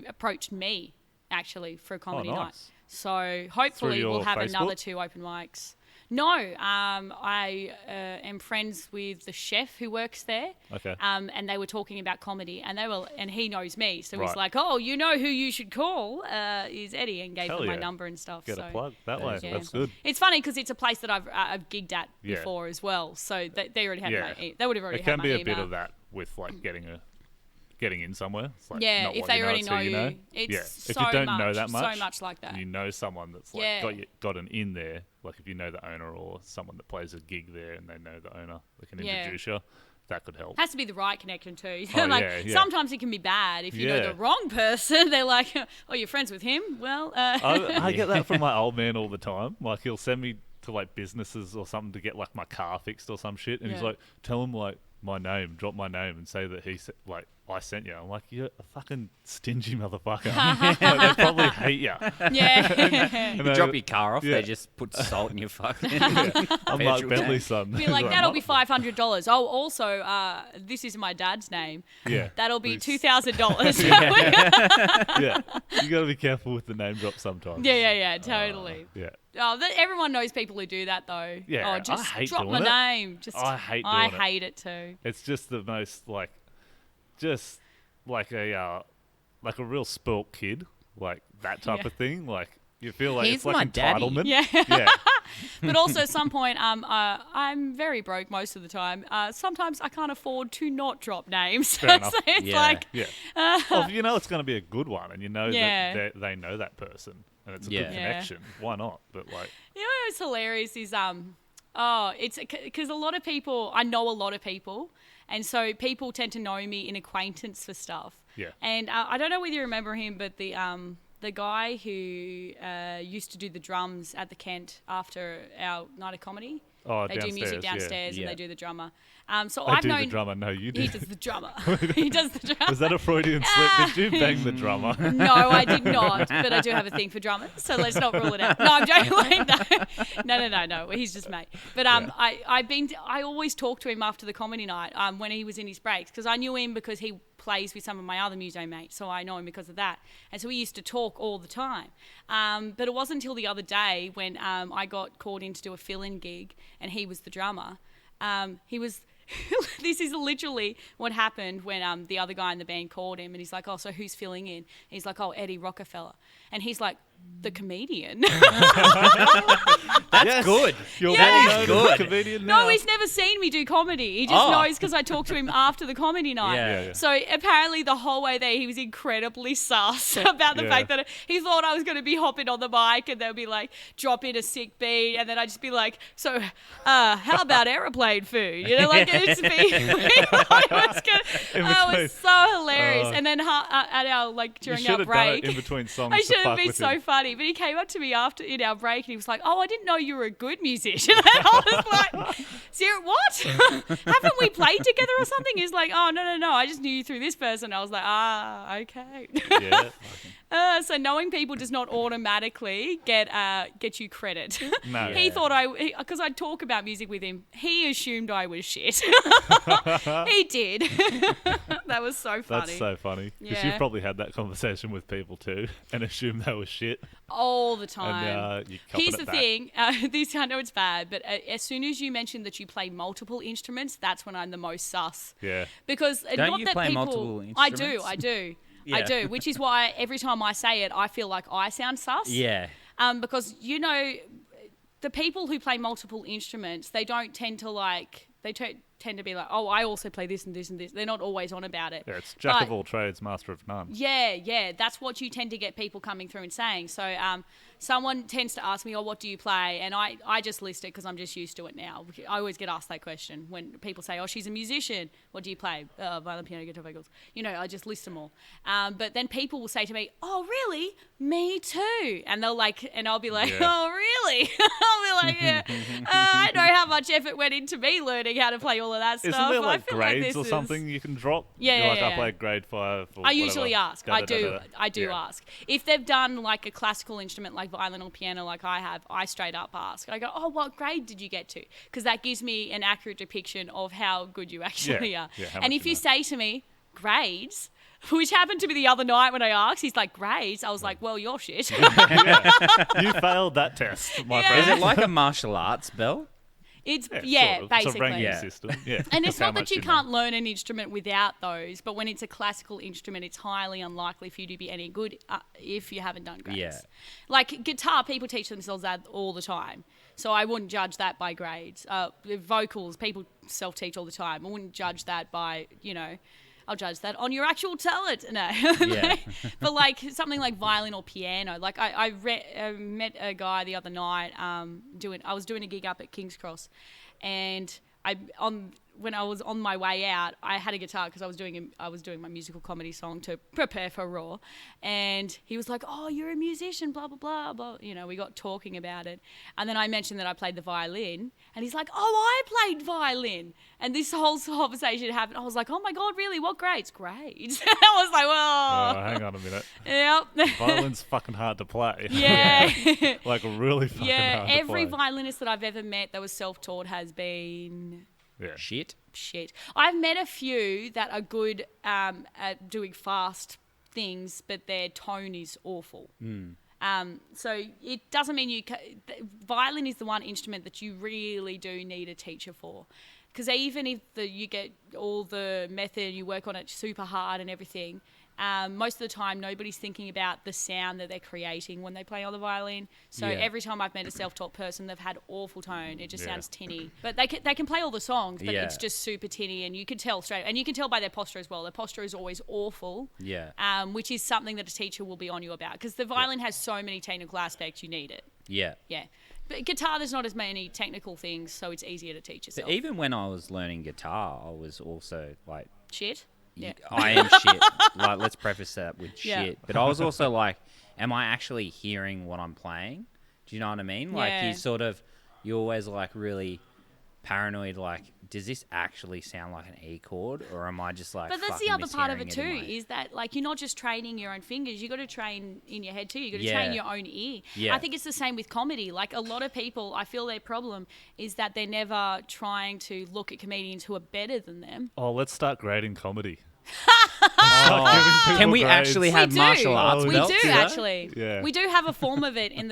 Speaker 5: approached me actually for a comedy night.
Speaker 3: nice.
Speaker 5: So hopefully
Speaker 3: Through
Speaker 5: we'll
Speaker 3: your
Speaker 5: have
Speaker 3: Facebook?
Speaker 5: another 2 open mics. No, I am friends with the chef who works there.
Speaker 3: Okay.
Speaker 5: And they were talking about comedy, and he knows me, so he's
Speaker 3: Right.
Speaker 5: like, "Oh, you know who you should call is Eddie," and gave
Speaker 3: Hell
Speaker 5: them my
Speaker 3: yeah.
Speaker 5: number and stuff.
Speaker 3: Get
Speaker 5: so.
Speaker 3: a plug that way.
Speaker 5: Yeah.
Speaker 3: That's good.
Speaker 5: It's funny because it's a place that I've gigged at
Speaker 3: Yeah.
Speaker 5: before as well, so they already have
Speaker 3: Yeah.
Speaker 5: they would have already
Speaker 3: It
Speaker 5: had
Speaker 3: can
Speaker 5: my
Speaker 3: be a
Speaker 5: email.
Speaker 3: bit of that with like getting in somewhere. It's like
Speaker 5: Yeah,
Speaker 3: not
Speaker 5: if
Speaker 3: what
Speaker 5: they
Speaker 3: you know,
Speaker 5: already
Speaker 3: it's
Speaker 5: know
Speaker 3: who you know.
Speaker 5: it's
Speaker 3: Yeah.
Speaker 5: so
Speaker 3: If you don't
Speaker 5: much,
Speaker 3: know that much,
Speaker 5: so much like that.
Speaker 3: and you know someone that's like
Speaker 5: Yeah.
Speaker 3: got an in there, like if you know the owner or someone that plays a gig there and they know the owner, they can
Speaker 5: Yeah.
Speaker 3: introduce you. That could help.
Speaker 5: Has to be the right connection too.
Speaker 3: Oh,
Speaker 5: like
Speaker 3: yeah.
Speaker 5: sometimes it can be bad if you know
Speaker 3: Yeah.
Speaker 5: the wrong person. They're like, "Oh, you're friends with him? Well,
Speaker 3: I get that from my old man all the time. Like he'll send me to like businesses or something to get like my car fixed or some shit, and he's
Speaker 5: Yeah.
Speaker 3: like, tell him like my name, drop my name, and say that like I sent you. I'm like, you're a fucking stingy motherfucker. Like, they probably hate you.
Speaker 5: yeah."
Speaker 1: You drop your car off,
Speaker 3: Yeah.
Speaker 1: they just put salt in your fucking.
Speaker 3: I'm Mark
Speaker 1: Petrol
Speaker 3: Bentley's son.
Speaker 5: Be like, that'll be $500. Oh, also, this is my dad's name.
Speaker 3: Yeah.
Speaker 5: That'll be
Speaker 3: Please.
Speaker 5: $2,000.
Speaker 3: Yeah, you got to be careful with the name drop sometimes.
Speaker 5: Yeah, totally.
Speaker 3: Yeah.
Speaker 5: Oh, everyone knows people who do that though.
Speaker 3: Yeah,
Speaker 5: Oh,
Speaker 3: I
Speaker 5: just
Speaker 3: hate
Speaker 5: drop my
Speaker 3: doing it.
Speaker 5: name. Just
Speaker 3: I hate
Speaker 5: I
Speaker 3: doing it.
Speaker 5: hate it too.
Speaker 3: It's just the most like a real spoilt kid, like that type
Speaker 5: Yeah.
Speaker 3: of thing. Like you feel like
Speaker 1: He's
Speaker 3: it's like
Speaker 1: my daddy.
Speaker 3: entitlement.
Speaker 5: Yeah.
Speaker 3: Yeah.
Speaker 5: But also at some point, I'm very broke most of the time. Sometimes I can't afford to not drop names.
Speaker 3: Fair enough.
Speaker 5: So it's
Speaker 1: Yeah.
Speaker 5: like,
Speaker 3: Yeah. Well, if you know it's going to be a good one, and you know
Speaker 5: Yeah.
Speaker 3: that they know that person, and it's a
Speaker 1: Yeah.
Speaker 3: good connection. Why not? But like,
Speaker 5: you know what's hilarious is it's because a lot of people, I know a lot of people, and so people tend to know me in acquaintance for stuff.
Speaker 3: Yeah.
Speaker 5: And I don't know whether you remember him, but the guy who used to do the drums at the Kent after our night of comedy.
Speaker 3: oh,
Speaker 5: They do music
Speaker 3: yeah.
Speaker 5: downstairs
Speaker 1: Yeah.
Speaker 5: and they do the drummer. So
Speaker 3: I
Speaker 5: I've
Speaker 3: do
Speaker 5: known
Speaker 3: the drummer. No, you do.
Speaker 5: he does the drummer. He does the drummer.
Speaker 3: Was that a Freudian slip? Did you bang the drummer?
Speaker 5: No, I did not, but I do have a thing for drummers, so let's not rule it out. No, I'm joking. Like, no. He's just mate. But I always talk to him after the comedy night when he was in his breaks, because I knew him because he plays with some of my other muso mates, so I know him because of that. And so we used to talk all the time. But it wasn't until the other day when I got called in to do a fill-in gig, and he was the drummer. He was. This is literally what happened when the other guy in the band called him, and he's like, "Oh, so who's filling in?" And he's like, "Oh, Eddy Rockefeller," and he's like, "The comedian."
Speaker 1: That's good.
Speaker 3: You're
Speaker 5: Yeah.
Speaker 3: well known
Speaker 1: Good.
Speaker 3: as a comedian now.
Speaker 5: No, he's never seen me do comedy. He just
Speaker 1: Oh.
Speaker 5: knows because I talked to him after the comedy night.
Speaker 1: Yeah.
Speaker 5: So apparently the whole way there, he was incredibly sus about the
Speaker 3: Yeah.
Speaker 5: fact that he thought I was going to be hopping on the mic and they'll be like, drop in a sick beat. And then I'd just be like, so how about aeroplane food? You know, like it's me. It was so hilarious. And then at our, like,
Speaker 3: You
Speaker 5: during
Speaker 3: should
Speaker 5: our
Speaker 3: have done it
Speaker 5: break.
Speaker 3: in between songs.
Speaker 5: I
Speaker 3: to
Speaker 5: should have
Speaker 3: fuck
Speaker 5: been
Speaker 3: with
Speaker 5: so
Speaker 3: him.
Speaker 5: funny. But he came up to me after in our break and he was like, "Oh, I didn't know you were a good musician." And I was like, "Sarah, what? Haven't we played together or something?" He's like, "Oh, no. I just knew you through this person." I was like, okay.
Speaker 3: Yeah.
Speaker 5: So knowing people does not automatically get you credit.
Speaker 3: No.
Speaker 5: He thought because I'd talk about music with him, he assumed I was shit. He did. That was so funny.
Speaker 3: That's so funny. Because
Speaker 5: Yeah.
Speaker 3: you've probably had that conversation with people too and assumed they were shit.
Speaker 5: All the time.
Speaker 3: And you copping
Speaker 5: Here's
Speaker 3: it
Speaker 5: the
Speaker 3: back.
Speaker 5: thing. I know it's bad, but as soon as you mention that you play multiple instruments, that's when I'm the most sus.
Speaker 3: Yeah.
Speaker 5: Because
Speaker 1: Don't
Speaker 5: not
Speaker 1: you
Speaker 5: that
Speaker 1: play
Speaker 5: people,
Speaker 1: multiple
Speaker 5: I do.
Speaker 1: instruments?
Speaker 5: I
Speaker 1: Yeah.
Speaker 5: do, which is why every time I say it, I feel like I sound sus.
Speaker 1: Yeah.
Speaker 5: Because the people who play multiple instruments, they don't tend to tend to be like, "Oh, I also play this and this and this." They're not always on about it.
Speaker 3: Yeah, it's jack
Speaker 5: But-
Speaker 3: of all trades, master of none.
Speaker 5: Yeah, that's what you tend to get people coming through and saying. So, someone tends to ask me, "Oh, what do you play?" And I just list it because I'm just used to it now. I always get asked that question when people say, "Oh, she's a musician. What do you play?" Violin, piano, guitar, vocals. I just list them all. But then people will say to me, "Oh, really? Me too." And I'll be like, "Oh, really?" I'll be like, "Yeah, I know how much effort went into me learning how to play all of that stuff."
Speaker 3: Isn't there
Speaker 5: I feel
Speaker 3: grades
Speaker 5: this
Speaker 3: or something you can drop?
Speaker 5: Yeah,
Speaker 3: I played grade 5. Or
Speaker 5: I usually
Speaker 3: whatever.
Speaker 5: ask. I do
Speaker 3: Yeah.
Speaker 5: ask. If they've done like a classical instrument like violin or piano like I have, I straight up ask. I go, "Oh, what grade did you get to?" Because that gives me an accurate depiction of how good you actually are.
Speaker 3: Yeah, how
Speaker 5: and
Speaker 3: much
Speaker 5: if
Speaker 3: you
Speaker 5: you
Speaker 3: know.
Speaker 5: say to me, "Grades," which happened to me the other night when I asked, he's like, "Grades?" I was like, "Well, you're shit."
Speaker 3: You failed that test, my
Speaker 5: Yeah.
Speaker 3: friend.
Speaker 1: Is it like a martial arts belt?
Speaker 5: It's
Speaker 3: sort of.
Speaker 5: basically.
Speaker 3: It's a ranking
Speaker 1: Yeah.
Speaker 3: system. Yeah.
Speaker 5: And it's
Speaker 3: How
Speaker 5: not that
Speaker 3: much
Speaker 5: you
Speaker 3: know.
Speaker 5: can't learn an instrument without those, but when it's a classical instrument, it's highly unlikely for you to be any good if you haven't done grades.
Speaker 1: Yeah.
Speaker 5: Like guitar, people teach themselves that all the time. So I wouldn't judge that by grades. Vocals, people self-teach all the time. I wouldn't judge that by, I'll judge that on your actual talent. No.
Speaker 1: Yeah.
Speaker 5: But like something like violin or piano, like I met a guy the other night I was doing a gig up at King's Cross, and when I was on my way out, I had a guitar because I was doing my musical comedy song to prepare for Raw, and he was like, "Oh, you're a musician, blah blah blah blah." We got talking about it, and then I mentioned that I played the violin, and he's like, "Oh, I played violin," and this whole conversation happened. I was like, "Oh my god, really? What grades?" Grades. I was like, "Well,
Speaker 3: Oh, hang on a minute.
Speaker 5: yep."
Speaker 3: Violin's fucking hard to play.
Speaker 5: Yeah.
Speaker 3: Like really fucking hard to
Speaker 5: Every
Speaker 3: play.
Speaker 5: violinist that I've ever met that was self-taught has been
Speaker 3: Yeah.
Speaker 1: Shit.
Speaker 5: shit. I've met a few that are good at doing fast things, but their tone is awful. So it doesn't mean violin is the one instrument that you really do need a teacher for. Because even if you get all the method, you work on it super hard and everything, most of the time nobody's thinking about the sound that they're creating when they play on the violin. So
Speaker 1: Yeah.
Speaker 5: every time I've met a self-taught person, they've had awful tone. It just sounds tinny. But they can play all the songs, but
Speaker 1: Yeah.
Speaker 5: it's just super tinny, and you can tell straight. And you can tell by their posture as well. Their posture is always awful.
Speaker 1: Yeah.
Speaker 5: Which is something that a teacher will be on you about, because the violin has so many technical aspects. You need it.
Speaker 1: Yeah.
Speaker 5: Yeah. But guitar, there's not as many technical things, so it's easier to teach yourself.
Speaker 1: But even when I was learning guitar, I was also like,
Speaker 5: Shit. Yeah.
Speaker 1: I am shit. Like, let's preface that with
Speaker 5: Yeah.
Speaker 1: shit. But I was also like, am I actually hearing what I'm playing? Do you know what I mean? Like,
Speaker 5: Yeah.
Speaker 1: you're always like really paranoid. Like, does this actually sound like an E chord, or am I just like?
Speaker 5: But that's the
Speaker 1: fucking
Speaker 5: other part of
Speaker 1: mishearing
Speaker 5: it too,
Speaker 1: in my-
Speaker 5: is that like you're not just training your own fingers, you got to train in your head too. You got to
Speaker 1: Yeah.
Speaker 5: train your own ear.
Speaker 1: Yeah.
Speaker 5: I think it's the same with comedy. Like a lot of people, I feel their problem is that they're never trying to look at comedians who are better than them.
Speaker 3: Oh, let's start grading comedy.
Speaker 1: Can we
Speaker 3: grades.
Speaker 1: actually have
Speaker 5: We do.
Speaker 1: martial arts
Speaker 5: We
Speaker 1: belts?
Speaker 5: do
Speaker 1: you know?
Speaker 5: actually.
Speaker 3: Yeah.
Speaker 5: We do have a form of it in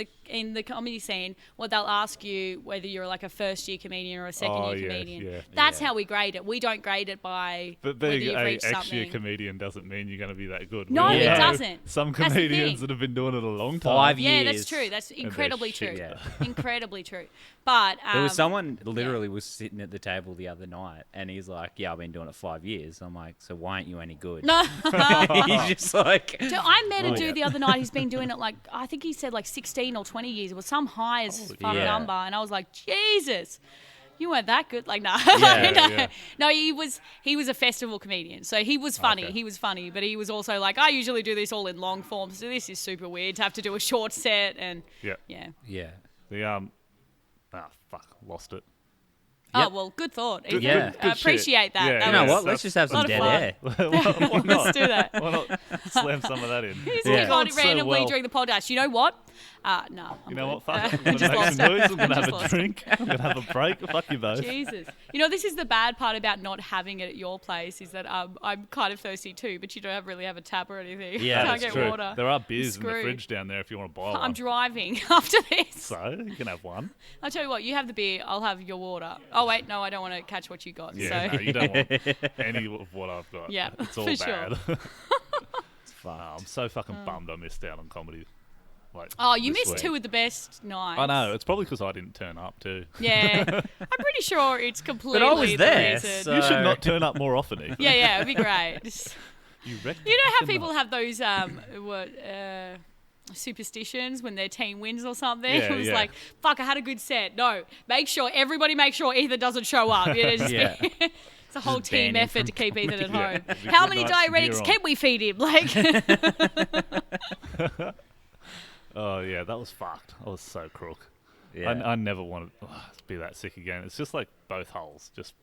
Speaker 5: the comedy scene where they'll ask you whether you're like a first year comedian or a second
Speaker 3: Oh,
Speaker 5: year
Speaker 3: yeah,
Speaker 5: comedian.
Speaker 3: yeah.
Speaker 5: That's
Speaker 1: Yeah.
Speaker 5: how we grade it. We don't grade it by
Speaker 3: But
Speaker 5: whether
Speaker 3: being
Speaker 5: you've
Speaker 3: a
Speaker 5: reached
Speaker 3: ex-year
Speaker 5: something.
Speaker 3: comedian doesn't mean you're going to be that good.
Speaker 5: No,
Speaker 3: We
Speaker 1: it
Speaker 3: all know
Speaker 5: doesn't.
Speaker 3: Some
Speaker 5: That's the
Speaker 3: comedians
Speaker 5: thing.
Speaker 3: that have been doing it a long time.
Speaker 1: 5
Speaker 5: Yeah,
Speaker 1: years.
Speaker 5: that's true. That's incredibly true.
Speaker 3: shit.
Speaker 1: Yeah.
Speaker 5: Incredibly true. But
Speaker 1: There was someone literally was sitting at the table the other night, and he's like, "Yeah, I've been doing it 5 years." I'm like, "So why aren't you any good?"
Speaker 5: No.
Speaker 1: He's just like,
Speaker 5: So I met a
Speaker 1: Oh,
Speaker 5: dude
Speaker 1: yeah.
Speaker 5: the other night who's been doing it like, I think he said like 16 or 20 years. It was some high as fuck
Speaker 1: yeah.
Speaker 5: number. And I was like, Jesus, you weren't that good. Like, nah.
Speaker 1: Yeah,
Speaker 5: no.
Speaker 3: yeah.
Speaker 5: No, he was a festival comedian. So he was funny.
Speaker 3: Okay.
Speaker 5: He was funny. But he was also like, I usually do this all in long form. So this is super weird to have to do a short set. And
Speaker 3: Yeah.
Speaker 5: yeah.
Speaker 1: yeah,
Speaker 3: The fuck, lost it.
Speaker 5: Oh, well, good thought.
Speaker 3: Good-
Speaker 1: Yeah.
Speaker 3: good shit.
Speaker 5: Appreciate that.
Speaker 3: Yeah,
Speaker 5: That
Speaker 1: you know
Speaker 5: was-
Speaker 1: what? Let's just have some
Speaker 5: lot of
Speaker 1: dead
Speaker 5: fun.
Speaker 1: air.
Speaker 3: Why not?
Speaker 5: Let's do that.
Speaker 3: Why not slam some of that in?
Speaker 5: He's
Speaker 1: Yeah.
Speaker 5: going
Speaker 3: Going so
Speaker 5: randomly
Speaker 3: well.
Speaker 5: during the podcast. You know what? No.
Speaker 3: You know what?
Speaker 5: good.
Speaker 3: Fuck it. I'm
Speaker 5: just
Speaker 3: going to
Speaker 5: lost
Speaker 3: make some
Speaker 5: it.
Speaker 3: noise. I'm going to
Speaker 5: Just
Speaker 3: have a
Speaker 5: lost it.
Speaker 3: drink. I'm going to have a break. Fuck you both.
Speaker 5: Jesus. You know, this is the bad part about not having it at your place, is that I'm kind of thirsty too, but you don't really have a tap or anything.
Speaker 1: Yeah,
Speaker 5: Can't
Speaker 1: that's
Speaker 5: get
Speaker 3: True.
Speaker 5: water.
Speaker 3: There are beers in the
Speaker 5: Screwed.
Speaker 3: fridge down there if you want to buy
Speaker 5: I'm
Speaker 3: one.
Speaker 5: driving after this.
Speaker 3: So you can have one.
Speaker 5: I'll tell you what, you have the beer, I'll have your water. Oh, wait, no, I don't want to catch what you got.
Speaker 3: Yeah,
Speaker 5: so.
Speaker 3: no, you don't want any of what I've got.
Speaker 5: Yeah,
Speaker 3: It's all
Speaker 5: for sure.
Speaker 3: bad.
Speaker 1: It's fun.
Speaker 3: I'm so fucking bummed I missed out on comedy. Like,
Speaker 5: Oh, you
Speaker 3: this
Speaker 5: missed
Speaker 3: week.
Speaker 5: two of the best nights.
Speaker 3: I know. It's probably because I didn't turn up too.
Speaker 5: Yeah. I'm pretty sure it's completely
Speaker 1: But I was
Speaker 5: the
Speaker 1: there,
Speaker 5: reason.
Speaker 1: so-
Speaker 3: You should not turn up more often, Ethan.
Speaker 5: Yeah, it'd be great.
Speaker 3: You reckon?
Speaker 5: You know how
Speaker 3: Fucking
Speaker 5: people
Speaker 3: not.
Speaker 5: have those superstitions when their team wins or something.
Speaker 3: Yeah,
Speaker 5: It was
Speaker 3: yeah.
Speaker 5: like, fuck, I had a good set. No, everybody make sure Ethan doesn't show up.
Speaker 1: Yeah.
Speaker 5: It's a whole
Speaker 1: Just ban
Speaker 5: team
Speaker 1: him
Speaker 5: effort
Speaker 1: from
Speaker 5: to keep Ethan at
Speaker 3: Yeah.
Speaker 5: home.
Speaker 3: Good
Speaker 5: How many
Speaker 3: night from here
Speaker 5: diuretics
Speaker 3: on.
Speaker 5: can we feed him? Like,
Speaker 3: Oh yeah, that was fucked. I was so crook.
Speaker 1: Yeah.
Speaker 3: I never wanted to be that sick again. It's just like both holes just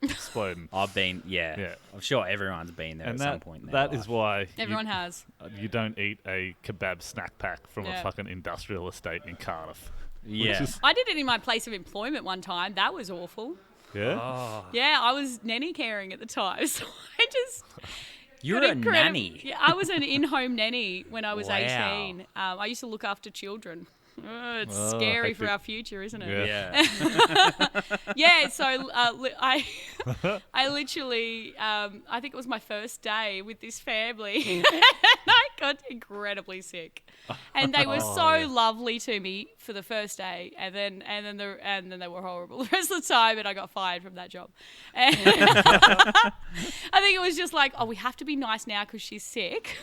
Speaker 3: exploding.
Speaker 1: I've been,
Speaker 3: Yeah.
Speaker 1: I'm sure everyone's been there
Speaker 3: And
Speaker 1: at some point in their
Speaker 3: that
Speaker 1: life.
Speaker 3: is why
Speaker 5: everyone has.
Speaker 3: you don't eat a kebab snack pack from
Speaker 5: Yeah.
Speaker 3: a fucking industrial estate in Cardiff.
Speaker 1: Yeah.
Speaker 3: Which is,
Speaker 5: I did it in my place of employment one time. That was awful.
Speaker 3: yeah.
Speaker 1: Oh,
Speaker 5: Yeah, I was nanny caring at the time, so I just.
Speaker 1: you're
Speaker 5: got
Speaker 1: a nanny.
Speaker 5: Yeah, I was an in-home nanny when I was
Speaker 1: Wow.
Speaker 5: 18. I used to look after children. It's
Speaker 3: Oh,
Speaker 5: scary for
Speaker 3: hectic.
Speaker 5: our future, isn't it?
Speaker 3: Yeah.
Speaker 1: Yeah.
Speaker 5: Yeah, so I literally, I think it was my first day with this family, and I got incredibly sick. And they were so lovely to me for the first day, and then they were horrible the rest of the time, and I got fired from that job. And I think it was just like, oh, we have to be nice now because she's sick,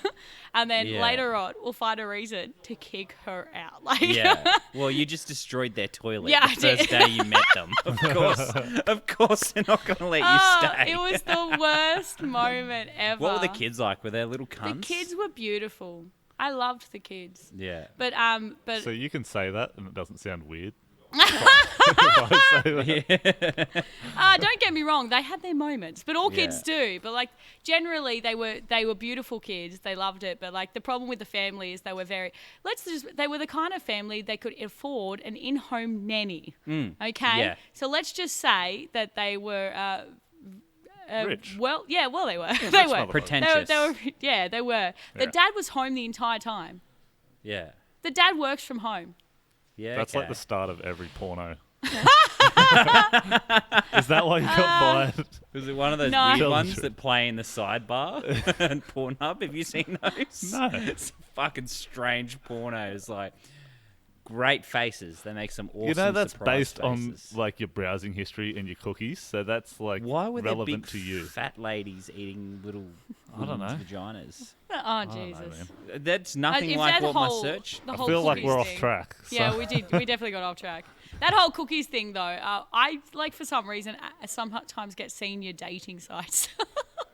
Speaker 5: and then
Speaker 1: Yeah.
Speaker 5: later on we'll find a reason to kick her out. Like,
Speaker 1: Yeah. Well, you just destroyed their toilet
Speaker 5: Yeah, I
Speaker 1: the first
Speaker 5: did.
Speaker 1: day you met them. Of course they're not going to let you stay.
Speaker 5: It was the worst moment ever.
Speaker 1: What were the kids like? Were they little
Speaker 5: The
Speaker 1: cunts?
Speaker 5: kids were beautiful. I loved the kids.
Speaker 1: Yeah.
Speaker 5: But
Speaker 3: So you can say that and it doesn't sound weird. If I say that.
Speaker 5: don't get me wrong, they had their moments, but all kids
Speaker 1: Yeah.
Speaker 5: do. But like generally, they were beautiful kids. They loved it. But like the problem with the family is they were they were the kind of family they could afford an in-home nanny. Okay,
Speaker 1: Yeah.
Speaker 5: so let's just say that they were.
Speaker 3: Rich.
Speaker 5: Well, they were. They
Speaker 3: rich
Speaker 5: were.
Speaker 3: motherfuckers.
Speaker 1: Pretentious.
Speaker 5: They were. Yeah, they were. The
Speaker 3: Yeah.
Speaker 5: dad was home the entire time.
Speaker 1: Yeah.
Speaker 5: The dad works from home.
Speaker 1: Yeah.
Speaker 3: That's
Speaker 1: okay.
Speaker 3: like the start of every porno. Is that why you got fired?
Speaker 1: Was it one of those
Speaker 5: No.
Speaker 1: weird
Speaker 3: Tell the
Speaker 1: ones
Speaker 3: truth.
Speaker 1: that play in the sidebar and Pornhub? Have you seen those?
Speaker 3: No.
Speaker 1: It's fucking strange pornos. Like, great faces. They make some awesome
Speaker 3: You know that's
Speaker 1: surprise
Speaker 3: based on
Speaker 1: faces.
Speaker 3: like your browsing history and your cookies, so that's like
Speaker 1: Why were there
Speaker 3: relevant
Speaker 1: big
Speaker 3: to you.
Speaker 1: fat ladies eating little
Speaker 3: I don't
Speaker 1: women's
Speaker 3: know.
Speaker 1: vaginas?
Speaker 5: Oh
Speaker 3: I don't know,
Speaker 5: Jesus!
Speaker 3: man.
Speaker 1: That's nothing
Speaker 5: If
Speaker 1: like
Speaker 5: that
Speaker 1: what
Speaker 5: whole-
Speaker 1: my search.
Speaker 5: the
Speaker 3: I
Speaker 5: whole
Speaker 3: feel like
Speaker 5: cookies
Speaker 3: we're off
Speaker 5: thing.
Speaker 3: track.
Speaker 5: Yeah,
Speaker 3: so-
Speaker 5: we did. We definitely got off track. That whole cookies thing, though, I like for some reason sometimes get senior dating sites.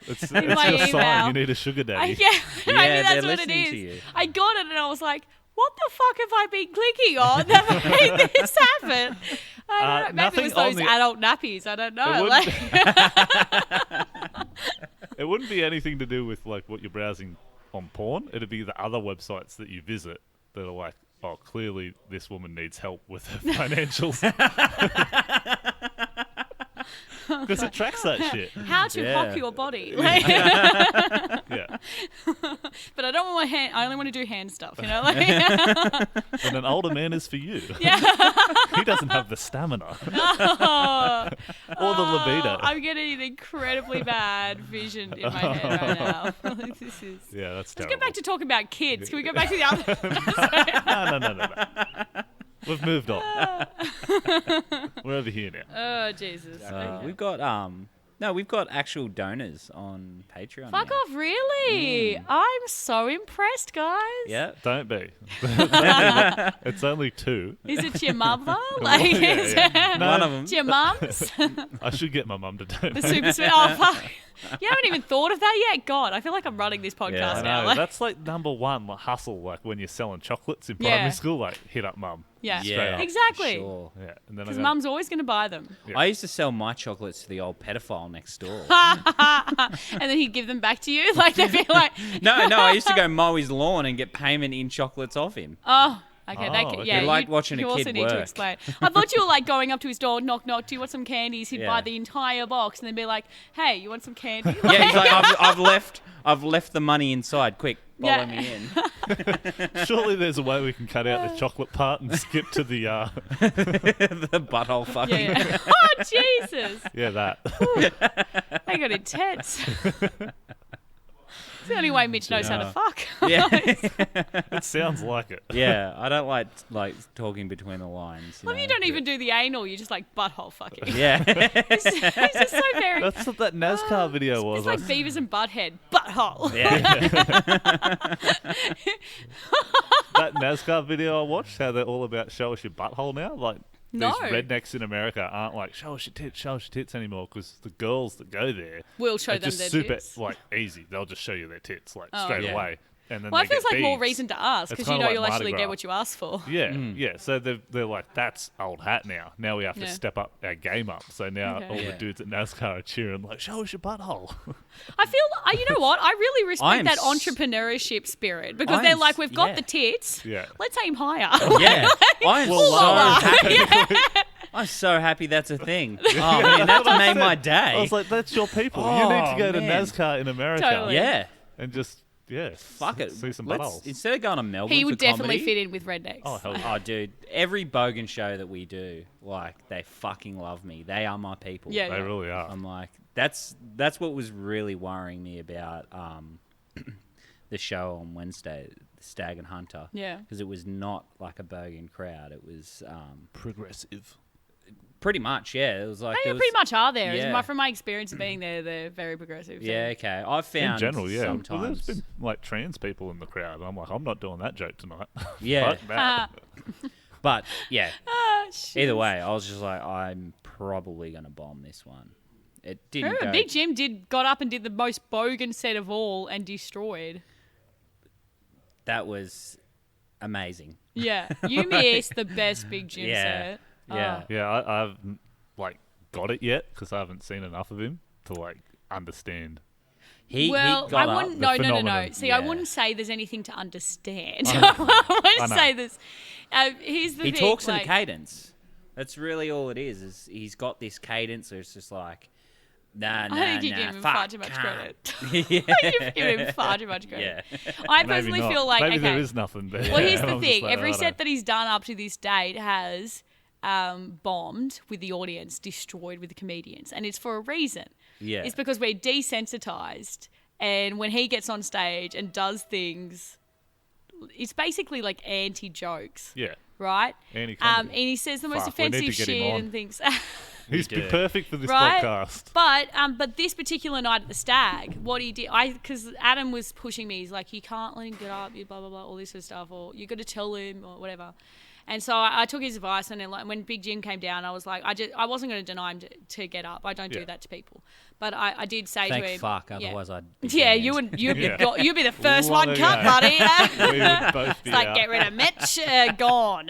Speaker 3: It's
Speaker 5: my
Speaker 3: your sign
Speaker 5: email.
Speaker 3: you need a sugar daddy.
Speaker 5: Yeah,
Speaker 1: Yeah,
Speaker 5: maybe that's
Speaker 1: they're
Speaker 5: what it
Speaker 1: listening
Speaker 5: is.
Speaker 1: to you.
Speaker 5: I got it and I was like, what the fuck have I been clicking on that made this happen? I don't know. Maybe it
Speaker 3: nothing
Speaker 5: was
Speaker 3: on
Speaker 5: those
Speaker 3: the-
Speaker 5: adult nappies. I don't know.
Speaker 3: wouldn't-
Speaker 5: Like,
Speaker 3: It wouldn't be anything to do with like what you're browsing on porn. It'd be the other websites that you visit that are like, oh, clearly this woman needs help with her financials. Because it tracks that shit.
Speaker 5: how to
Speaker 1: Yeah.
Speaker 5: hock your body. Like,
Speaker 3: Yeah.
Speaker 5: but I don't want my hand. I only want to do hand stuff. You know, like,
Speaker 3: And an older man is for you.
Speaker 5: yeah.
Speaker 3: He doesn't have the stamina
Speaker 5: Oh,
Speaker 3: or the libido.
Speaker 5: I'm getting an incredibly bad vision in my head right now. This is.
Speaker 3: Yeah, that's
Speaker 5: Let's
Speaker 3: terrible.
Speaker 5: get back to talking about kids. Can we go back to the other?
Speaker 3: No. We've moved on. We're over here now.
Speaker 5: Oh Jesus! Okay.
Speaker 1: We've got actual donors on Patreon.
Speaker 5: Fuck
Speaker 1: now.
Speaker 5: off! Really? I'm so impressed, guys.
Speaker 1: Yeah.
Speaker 3: Don't be. It's only 2.
Speaker 5: Is it your mother? Like,
Speaker 3: Yeah,
Speaker 5: is
Speaker 3: yeah.
Speaker 5: it-
Speaker 3: No.
Speaker 1: One of them.
Speaker 5: it's your mum's?
Speaker 3: I should get my mum to
Speaker 5: The
Speaker 3: donate.
Speaker 5: super sweet. Oh fuck! You haven't even thought of that yet. God, I feel like I'm running this podcast
Speaker 1: Yeah,
Speaker 3: I
Speaker 5: now.
Speaker 3: know.
Speaker 5: Like,
Speaker 3: That's like number one hustle, like when you're selling chocolates in
Speaker 5: Yeah.
Speaker 3: primary school, like hit up mum.
Speaker 5: yeah,
Speaker 3: Straight up.
Speaker 5: exactly.
Speaker 1: Sure.
Speaker 3: Yeah. And then I
Speaker 5: Because
Speaker 3: go,
Speaker 5: mum's always going to buy them,
Speaker 3: Yeah.
Speaker 1: I used to sell my chocolates to the old pedophile next door.
Speaker 5: and then he'd give them back to you. Like they'd be like,
Speaker 1: No, I used to go mow his lawn and get payment in chocolates off him.
Speaker 5: oh. Okay,
Speaker 3: Oh,
Speaker 5: that
Speaker 3: okay.
Speaker 5: yeah.
Speaker 1: He liked
Speaker 5: you,
Speaker 1: watching
Speaker 5: you
Speaker 1: a
Speaker 5: also
Speaker 1: kid
Speaker 5: need to
Speaker 1: work.
Speaker 5: explain. I thought you were like going up to his door, knock knock. Do you want some candies? He'd
Speaker 1: Yeah.
Speaker 5: buy the entire box and then be like, "Hey, you want some candy?"
Speaker 1: Yeah, he's like, I've left the money inside. Quick, follow
Speaker 5: Yeah.
Speaker 1: me in.
Speaker 3: Surely there's a way we can cut out the chocolate part and skip to the
Speaker 1: The butthole fucking.
Speaker 5: yeah, yeah. Oh Jesus!
Speaker 3: that.
Speaker 5: They got intense. the only way Mitch knows how to fuck.
Speaker 1: Yeah.
Speaker 3: It sounds like it.
Speaker 1: Yeah, I don't like talking between the lines.
Speaker 5: Well, you don't even do the anal. You just like butthole fucking.
Speaker 1: Yeah.
Speaker 5: It's just so very.
Speaker 3: That's what that NASCAR video was.
Speaker 5: It's like Beavis and Butthead. Butthole.
Speaker 1: Yeah.
Speaker 3: That NASCAR video I watched, how they're all about show us your butthole now. Like,
Speaker 5: No.
Speaker 3: these rednecks in America aren't like, show us your tits anymore, because the girls that go there
Speaker 5: We'll show
Speaker 3: are
Speaker 5: them
Speaker 3: just
Speaker 5: their
Speaker 3: super,
Speaker 5: tits.
Speaker 3: like, easy. They'll just show you their tits, like,
Speaker 5: Oh,
Speaker 3: straight
Speaker 1: yeah.
Speaker 3: away. And then
Speaker 5: Well,
Speaker 3: they
Speaker 5: it feels
Speaker 3: get
Speaker 5: like more
Speaker 3: beads.
Speaker 5: reason to ask
Speaker 3: It's
Speaker 5: because you
Speaker 3: kinda
Speaker 5: know
Speaker 3: like
Speaker 5: you'll
Speaker 3: Mardi
Speaker 5: actually
Speaker 3: Gras.
Speaker 5: get what you asked for.
Speaker 3: Yeah, yeah. So they're like, that's old hat now. Now we have to
Speaker 5: Yeah.
Speaker 3: step up our game up. So now
Speaker 5: Okay.
Speaker 3: all
Speaker 1: Yeah.
Speaker 3: the dudes at NASCAR are cheering, like, show us your butthole.
Speaker 5: I feel, you know what? I really respect
Speaker 1: I'm
Speaker 5: that
Speaker 1: s-
Speaker 5: entrepreneurship spirit because
Speaker 1: I'm
Speaker 5: they're like,
Speaker 1: s-
Speaker 5: we've got
Speaker 1: yeah.
Speaker 5: the tits.
Speaker 3: Yeah.
Speaker 5: Let's aim higher.
Speaker 1: Yeah. I'm
Speaker 3: Well,
Speaker 1: so
Speaker 3: lower.
Speaker 1: happy. I'm so happy that's a thing. Oh, man, that's made my day.
Speaker 3: I was like, that's your people. You need to
Speaker 1: Oh,
Speaker 3: go to
Speaker 1: man.
Speaker 3: NASCAR in America.
Speaker 5: Totally.
Speaker 1: yeah.
Speaker 3: And just,
Speaker 1: Fuck it.
Speaker 3: see some
Speaker 1: Let's,
Speaker 3: buttholes.
Speaker 1: instead of going to Melbourne
Speaker 5: He
Speaker 1: for
Speaker 5: would definitely
Speaker 1: comedy,
Speaker 5: fit in with rednecks.
Speaker 3: Oh, hell yeah.
Speaker 1: Oh, dude, every Bogan show that we do, like, they fucking love me. They are my people.
Speaker 5: Yeah.
Speaker 3: They really are.
Speaker 1: I'm like, that's what was really worrying me about the show on Wednesday, Stag and Hunter.
Speaker 5: Yeah.
Speaker 1: Because it was not like a Bogan crowd. It was
Speaker 3: Progressive.
Speaker 1: pretty much, yeah. It was like
Speaker 5: They
Speaker 1: there was-
Speaker 5: pretty much are there.
Speaker 1: Yeah.
Speaker 5: From my experience of being there, they're very progressive. so-
Speaker 1: Yeah, okay. I've found
Speaker 3: In general, yeah.
Speaker 1: sometimes.
Speaker 3: Well, there's been like trans people in the crowd. And I'm like, I'm not doing that joke tonight.
Speaker 1: Yeah.
Speaker 3: Fuck that.
Speaker 1: But yeah,
Speaker 5: Shit.
Speaker 1: either way, I was just like, I'm probably gonna bomb this one. It didn't
Speaker 5: Remember,
Speaker 1: go.
Speaker 5: Big Jim got up and did the most bogan set of all and destroyed.
Speaker 1: That was amazing.
Speaker 5: Yeah, you missed the best Big Jim
Speaker 1: Yeah.
Speaker 5: set.
Speaker 1: Yeah.
Speaker 5: Oh.
Speaker 3: Yeah, I haven't like got it yet because I haven't seen enough of him to like understand.
Speaker 1: He
Speaker 5: Well,
Speaker 1: got
Speaker 5: I
Speaker 1: up.
Speaker 5: wouldn't.
Speaker 3: the
Speaker 5: No.
Speaker 3: phenomenon.
Speaker 5: See, I
Speaker 1: Yeah.
Speaker 5: wouldn't say there's anything to understand. I
Speaker 3: I
Speaker 5: wouldn't
Speaker 3: know.
Speaker 5: say this. Here's the
Speaker 1: He
Speaker 5: thing.
Speaker 1: talks in a
Speaker 5: like,
Speaker 1: cadence. That's really all it is he's got this cadence. So it's just like, nah, nah,
Speaker 5: I think you
Speaker 1: nah,
Speaker 5: give him
Speaker 1: fuck,
Speaker 5: far too much
Speaker 1: cunt.
Speaker 5: credit.
Speaker 1: yeah.
Speaker 5: You've given him far too much credit.
Speaker 1: Yeah.
Speaker 5: I
Speaker 3: Maybe
Speaker 5: personally
Speaker 3: not.
Speaker 5: feel like
Speaker 3: maybe
Speaker 5: okay.
Speaker 3: there is nothing there.
Speaker 5: Well, here's
Speaker 3: And
Speaker 5: the
Speaker 3: I'm just
Speaker 5: thing.
Speaker 3: like,
Speaker 5: Every
Speaker 3: righto.
Speaker 5: set that he's done up to this date has bombed with the audience, destroyed with the comedians, and it's for a reason.
Speaker 1: Yeah.
Speaker 5: It's because we're desensitized, and when he gets on stage and does things, it's basically like anti-jokes,
Speaker 3: Yeah,
Speaker 5: right?
Speaker 3: Anti-comedy.
Speaker 5: And he says the most
Speaker 3: Fuck, we need to
Speaker 5: offensive
Speaker 3: get him
Speaker 5: shit
Speaker 3: on.
Speaker 5: and things.
Speaker 3: he's
Speaker 1: do.
Speaker 3: be perfect for this
Speaker 5: Right?
Speaker 3: podcast.
Speaker 5: But this particular night at the Stag, what he did, because Adam was pushing me, he's like, you can't let him get up, you blah blah blah, all this sort of stuff, or you got to tell him or whatever. And so I took his advice, and then like when Big Jim came down, I was like, I wasn't going to deny him to get up. I don't do
Speaker 3: Yeah.
Speaker 5: that to people. But I did say
Speaker 1: Thank
Speaker 5: to him,
Speaker 1: fuck.
Speaker 5: yeah.
Speaker 1: Otherwise, I'd. Be
Speaker 5: Yeah,
Speaker 1: banned.
Speaker 5: you'd
Speaker 3: Yeah.
Speaker 5: you'd be the first
Speaker 3: Long
Speaker 5: one cut,
Speaker 3: ago.
Speaker 5: buddy.
Speaker 3: We would both be
Speaker 5: It's like,
Speaker 3: out.
Speaker 5: get rid of Mitch, gone.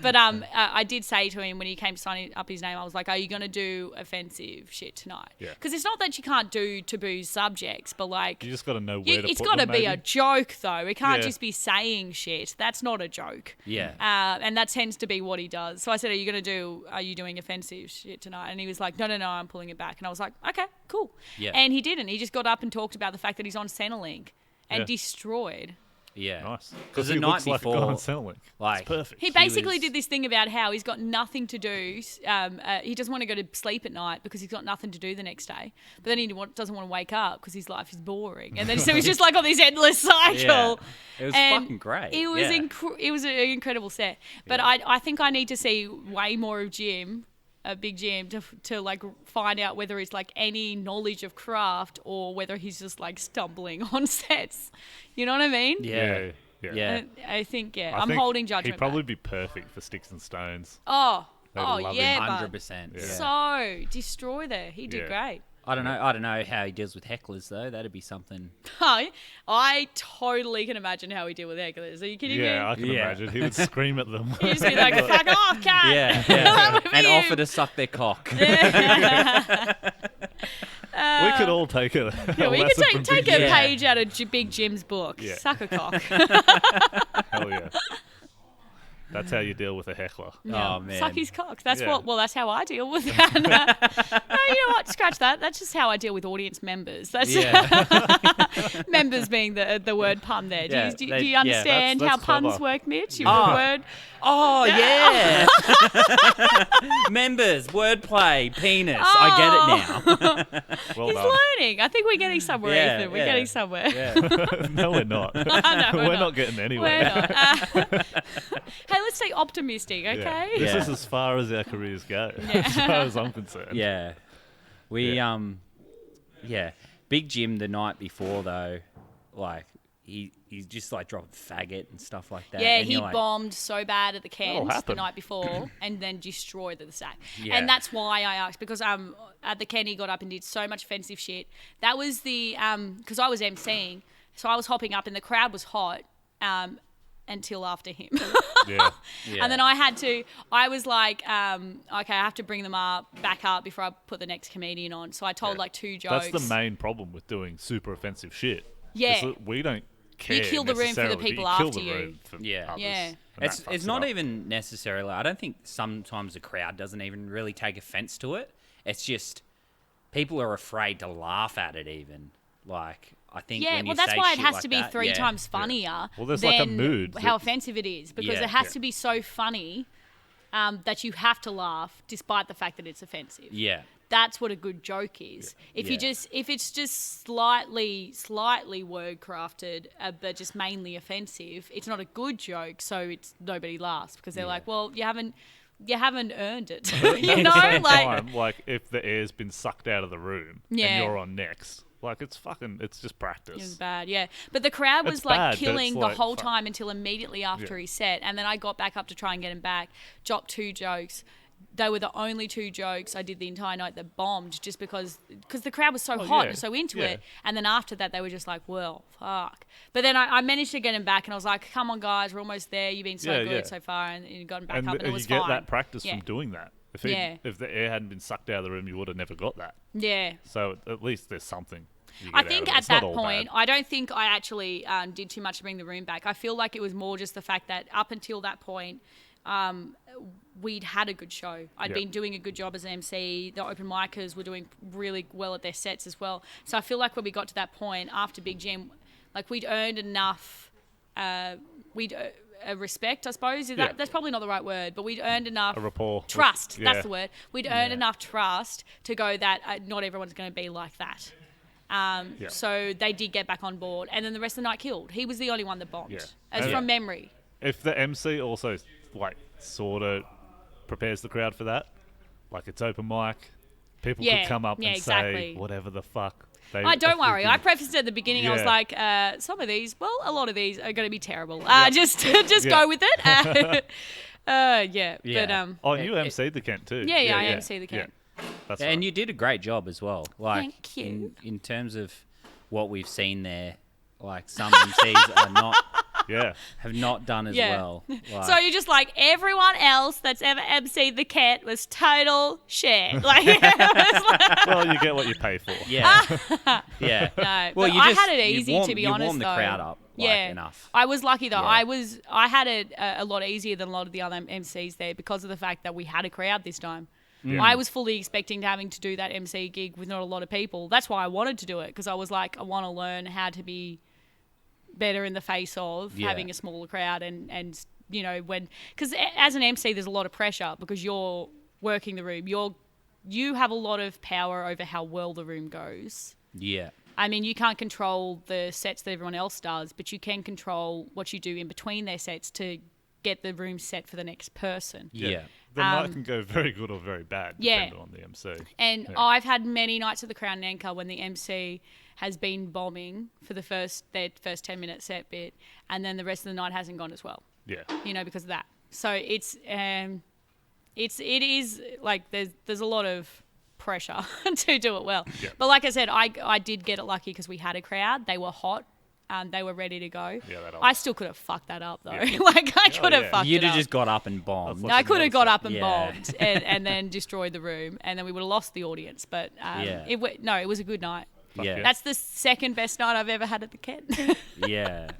Speaker 5: But I did say to him when he came signing up his name, I was like, are you going to do offensive shit tonight?
Speaker 3: Yeah.
Speaker 5: Because it's not that you can't do taboo subjects, but like,
Speaker 3: You just got to know where to
Speaker 5: it's
Speaker 3: put
Speaker 5: got to
Speaker 3: them,
Speaker 5: be a
Speaker 3: maybe.
Speaker 5: joke, though. It can't
Speaker 3: Yeah.
Speaker 5: just be saying shit. That's not a joke.
Speaker 1: Yeah.
Speaker 5: And that tends to be what he does. So I said, are you doing offensive shit tonight? And he was like, no, I'm pulling it back. And I was like, okay, cool.
Speaker 1: Yeah.
Speaker 5: And he didn't. He just got up and talked about the fact that he's on Centrelink and
Speaker 3: Yeah.
Speaker 5: destroyed.
Speaker 1: Yeah.
Speaker 3: Nice.
Speaker 1: Because
Speaker 3: he
Speaker 1: the night
Speaker 3: looks like a guy
Speaker 1: before,
Speaker 3: on Centrelink.
Speaker 1: like,
Speaker 3: It's perfect.
Speaker 5: He basically
Speaker 1: was-
Speaker 5: did this thing about how he's got nothing to do. He doesn't want to go to sleep at night because he's got nothing to do the next day. But then he doesn't want to wake up because his life is boring. And then so he's just like on this endless cycle.
Speaker 1: Yeah. It was
Speaker 5: And
Speaker 1: fucking great.
Speaker 5: It was
Speaker 1: yeah.
Speaker 5: it was an incredible set. But
Speaker 1: Yeah.
Speaker 5: I think I need to see way more of Jim. Big Jim to like find out whether it's like any knowledge of craft or whether he's just like stumbling on sets. You know what I mean?
Speaker 1: Yeah.
Speaker 3: Yeah.
Speaker 1: Yeah.
Speaker 5: I think
Speaker 3: I
Speaker 5: I'm
Speaker 3: think
Speaker 5: holding judgment.
Speaker 3: He'd probably
Speaker 5: back.
Speaker 3: be perfect for Sticks and Stones.
Speaker 5: Oh,
Speaker 3: They would love him.
Speaker 5: yeah, bud.
Speaker 1: 100%. Yeah.
Speaker 5: So destroy there. He did
Speaker 3: Yeah.
Speaker 5: great.
Speaker 1: I don't know how he deals with hecklers though. That'd be something.
Speaker 5: I totally can imagine how he deal with hecklers. Are you kidding
Speaker 3: Yeah, I
Speaker 5: me?
Speaker 3: can
Speaker 1: Yeah.
Speaker 3: imagine. He would scream at them.
Speaker 5: He'd just be like, "Fuck off, cat!"
Speaker 1: Yeah.
Speaker 5: That would be
Speaker 1: And
Speaker 5: you.
Speaker 1: offer to suck their cock.
Speaker 3: We could all take a
Speaker 5: Yeah, we could
Speaker 3: lesson
Speaker 5: take
Speaker 3: from
Speaker 5: take
Speaker 3: Big
Speaker 5: a
Speaker 3: Jim.
Speaker 1: Yeah.
Speaker 5: page out of Big Jim's book.
Speaker 3: Yeah.
Speaker 5: Suck a cock.
Speaker 3: Hell yeah. That's how you deal with a heckler.
Speaker 5: Yeah.
Speaker 1: Oh, man.
Speaker 5: Suck his cock. That's
Speaker 3: Yeah.
Speaker 5: that's how I deal with that. No, you know what? Scratch that. That's just how I deal with audience members. That's members being the word pun there. Do,
Speaker 1: Yeah,
Speaker 5: you, do,
Speaker 1: they-
Speaker 5: do you
Speaker 1: yeah,
Speaker 5: understand
Speaker 3: that's
Speaker 5: how puns
Speaker 3: clever.
Speaker 5: work, Mitch? You
Speaker 1: Oh.
Speaker 5: the word.
Speaker 1: Oh, yeah. Members, wordplay, penis. I get it now.
Speaker 3: Well
Speaker 5: He's
Speaker 3: done.
Speaker 5: learning. I think we're getting somewhere,
Speaker 1: Yeah,
Speaker 5: Ethan. We're
Speaker 1: yeah.
Speaker 5: getting somewhere.
Speaker 1: Yeah.
Speaker 3: No, we're not.
Speaker 5: No,
Speaker 3: we're not getting
Speaker 5: We're
Speaker 3: anywhere.
Speaker 5: not. Hey, let's stay optimistic,
Speaker 3: Yeah.
Speaker 5: okay?
Speaker 3: This
Speaker 1: Yeah.
Speaker 3: is as far as our careers go, as far as I'm concerned.
Speaker 1: Yeah. We,
Speaker 3: Yeah.
Speaker 1: yeah. Big Jim the night before, though, like, he's just, like, dropped faggot and stuff like that.
Speaker 5: Yeah,
Speaker 1: and
Speaker 5: he
Speaker 1: you're like,
Speaker 5: bombed so bad at the Cairns the
Speaker 3: happened.
Speaker 5: night before and then destroyed the sack.
Speaker 1: Yeah.
Speaker 5: And that's why I asked, because at the Cairn he got up and did so much offensive shit. That was the because I was emceeing, so I was hopping up and the crowd was hot until after him.
Speaker 3: Yeah.
Speaker 1: Yeah.
Speaker 5: And then I was like, okay, I have to bring them back up before I put the next comedian on. So I told like 2 jokes.
Speaker 3: That's the main problem with doing super offensive shit.
Speaker 5: Yeah.
Speaker 3: is that we don't care.
Speaker 5: kill the room for the
Speaker 3: necessarily, but
Speaker 5: people
Speaker 3: you kill
Speaker 5: after
Speaker 3: the
Speaker 5: you.
Speaker 3: room for
Speaker 1: Yeah.
Speaker 3: others,
Speaker 5: Yeah.
Speaker 3: and that
Speaker 1: It's
Speaker 3: fucks it
Speaker 1: not
Speaker 3: up.
Speaker 1: even necessarily. I don't think sometimes the crowd doesn't even really take offense to it. It's just people are afraid to laugh at it. Even like I think.
Speaker 5: Yeah,
Speaker 1: when
Speaker 5: well,
Speaker 1: you
Speaker 5: that's
Speaker 1: say
Speaker 5: why it
Speaker 1: shit
Speaker 5: has
Speaker 1: like
Speaker 5: to be
Speaker 1: that,
Speaker 5: 3
Speaker 1: yeah.
Speaker 5: times funnier
Speaker 3: Well, there's
Speaker 5: than
Speaker 3: like a mood
Speaker 5: how
Speaker 3: that-
Speaker 5: offensive it is, because
Speaker 1: Yeah.
Speaker 5: it has
Speaker 3: Yeah.
Speaker 5: to be so funny that you have to laugh despite the fact that it's offensive.
Speaker 1: Yeah.
Speaker 5: That's what a good joke is. If
Speaker 1: Yeah.
Speaker 5: if it's just slightly word crafted, but just mainly offensive, it's not a good joke. So it's nobody laughs because they're like, well, you haven't earned it. You know,
Speaker 3: Same
Speaker 5: like
Speaker 3: time, like if the air's been sucked out of the room
Speaker 5: Yeah.
Speaker 3: and you're on next, like it's just practice.
Speaker 5: it was bad, yeah. But the crowd was
Speaker 3: It's
Speaker 5: like
Speaker 3: bad, but
Speaker 5: killing
Speaker 3: it's
Speaker 5: the
Speaker 3: like,
Speaker 5: whole
Speaker 3: fuck.
Speaker 5: time until immediately after
Speaker 3: Yeah.
Speaker 5: he set, and then I got back up to try and get him back. Dropped 2 jokes. They were the only 2 jokes I did the entire night that bombed, just because the crowd was so hot
Speaker 3: yeah,
Speaker 5: and so into
Speaker 3: yeah.
Speaker 5: it. And then after that, they were just like, well, fuck. But then I managed to get him back, and I was like, come on, guys, we're almost there. You've been so
Speaker 3: Yeah,
Speaker 5: good
Speaker 3: yeah.
Speaker 5: so far, and you got him back
Speaker 3: and
Speaker 5: up, and it
Speaker 3: you
Speaker 5: was
Speaker 3: get
Speaker 5: fine.
Speaker 3: that practice
Speaker 5: Yeah.
Speaker 3: from doing that.
Speaker 5: Yeah.
Speaker 3: If the air hadn't been sucked out of the room, you would have never got that.
Speaker 5: Yeah.
Speaker 3: So at least there's something. you
Speaker 5: I
Speaker 3: get out
Speaker 5: think
Speaker 3: of it.
Speaker 5: at
Speaker 3: It's not
Speaker 5: that
Speaker 3: all
Speaker 5: point,
Speaker 3: bad.
Speaker 5: I don't think I actually did too much to bring the room back. I feel like it was more just the fact that up until that point, we'd had a good show. I'd
Speaker 3: Yeah.
Speaker 5: been doing a good job as an MC. The open micers were doing really well at their sets as well. So I feel like when we got to that point after Big Jim, like we'd earned enough. Respect, I suppose.
Speaker 3: Yeah.
Speaker 5: That's probably not the right word, but we'd earned enough
Speaker 3: A rapport.
Speaker 5: trust.
Speaker 3: Yeah.
Speaker 5: That's the word. We'd earned enough trust to go that not everyone's going to be like that.
Speaker 3: Yeah.
Speaker 5: So they did get back on board, and then the rest of the night killed. He was the only one that bombed,
Speaker 3: Yeah.
Speaker 5: as
Speaker 3: And-
Speaker 5: from memory.
Speaker 3: If the MC also like sort of prepares the crowd for that, like it's open mic, people
Speaker 5: Yeah,
Speaker 3: could come up
Speaker 5: yeah,
Speaker 3: and
Speaker 5: exactly.
Speaker 3: say whatever the fuck. They
Speaker 5: Don't worry. I
Speaker 3: freaking-
Speaker 5: prefaced it at the beginning. I was
Speaker 3: Yeah.
Speaker 5: like, some of these, well, a lot of these are going to be terrible. Just
Speaker 3: Yeah.
Speaker 5: go with it. Yeah.
Speaker 1: Yeah.
Speaker 5: But
Speaker 3: Oh, you MC'd the Kent too.
Speaker 5: Yeah, I MC the Kent.
Speaker 3: Yeah. That's
Speaker 1: Yeah,
Speaker 3: right.
Speaker 1: and you did a great job as well. Like
Speaker 5: Thank you.
Speaker 1: in terms of what we've seen there, like some MCs have not done as
Speaker 5: Yeah.
Speaker 1: well. Like,
Speaker 5: So you're just like, everyone else that's ever MC'd the Kent was total shit. Like, it was like-
Speaker 3: Well, you get what you pay for.
Speaker 1: yeah, yeah.
Speaker 5: No,
Speaker 1: Well,
Speaker 5: but
Speaker 1: you
Speaker 5: I
Speaker 1: just,
Speaker 5: had it
Speaker 1: you
Speaker 5: easy,
Speaker 1: warm-
Speaker 5: to be
Speaker 1: you
Speaker 5: honest,
Speaker 1: warm the
Speaker 5: though.
Speaker 1: crowd up enough.
Speaker 5: I was lucky though.
Speaker 1: Yeah.
Speaker 5: I had it a lot easier than a lot of the other MCs there because of the fact that we had a crowd this time.
Speaker 3: Yeah.
Speaker 5: I was fully expecting to having to do that MC gig with not a lot of people. That's why I wanted to do it, because I was like, I want to learn how to be better in the face of
Speaker 1: Yeah.
Speaker 5: having a smaller crowd and you know, because as an MC there's a lot of pressure because you're working the room. You have a lot of power over how well the room goes.
Speaker 1: Yeah,
Speaker 5: I mean, you can't control the sets that everyone else does, but you can control what you do in between their sets to get the room set for the next person.
Speaker 1: yeah.
Speaker 3: The night can go very good or very bad,
Speaker 5: Yeah.
Speaker 3: depending on the MC.
Speaker 5: And
Speaker 3: Yeah.
Speaker 5: I've had many nights at the Crown and Anchor when the MC has been bombing for their first 10-minute set bit, and then the rest of the night hasn't gone as well.
Speaker 3: Yeah.
Speaker 5: You know, because of that. So it is like there's a lot of pressure to do it well.
Speaker 3: Yeah.
Speaker 5: But like I said, I did get it lucky because we had a crowd. They were hot. They were ready to go.
Speaker 3: Yeah, that
Speaker 5: I still could have fucked that up though.
Speaker 3: Yeah.
Speaker 5: Like I could have
Speaker 3: yeah.
Speaker 5: fucked
Speaker 1: You'd
Speaker 5: it
Speaker 1: have
Speaker 5: up.
Speaker 1: just got up and bombed.
Speaker 3: That's
Speaker 5: I could have got up and
Speaker 1: Yeah.
Speaker 5: bombed and then destroyed the room, and then we would have lost the audience. But
Speaker 1: Yeah.
Speaker 5: it was a good night.
Speaker 3: Fuck
Speaker 1: Yeah.
Speaker 5: That's the second best night I've ever had at the Kent.
Speaker 1: Yeah.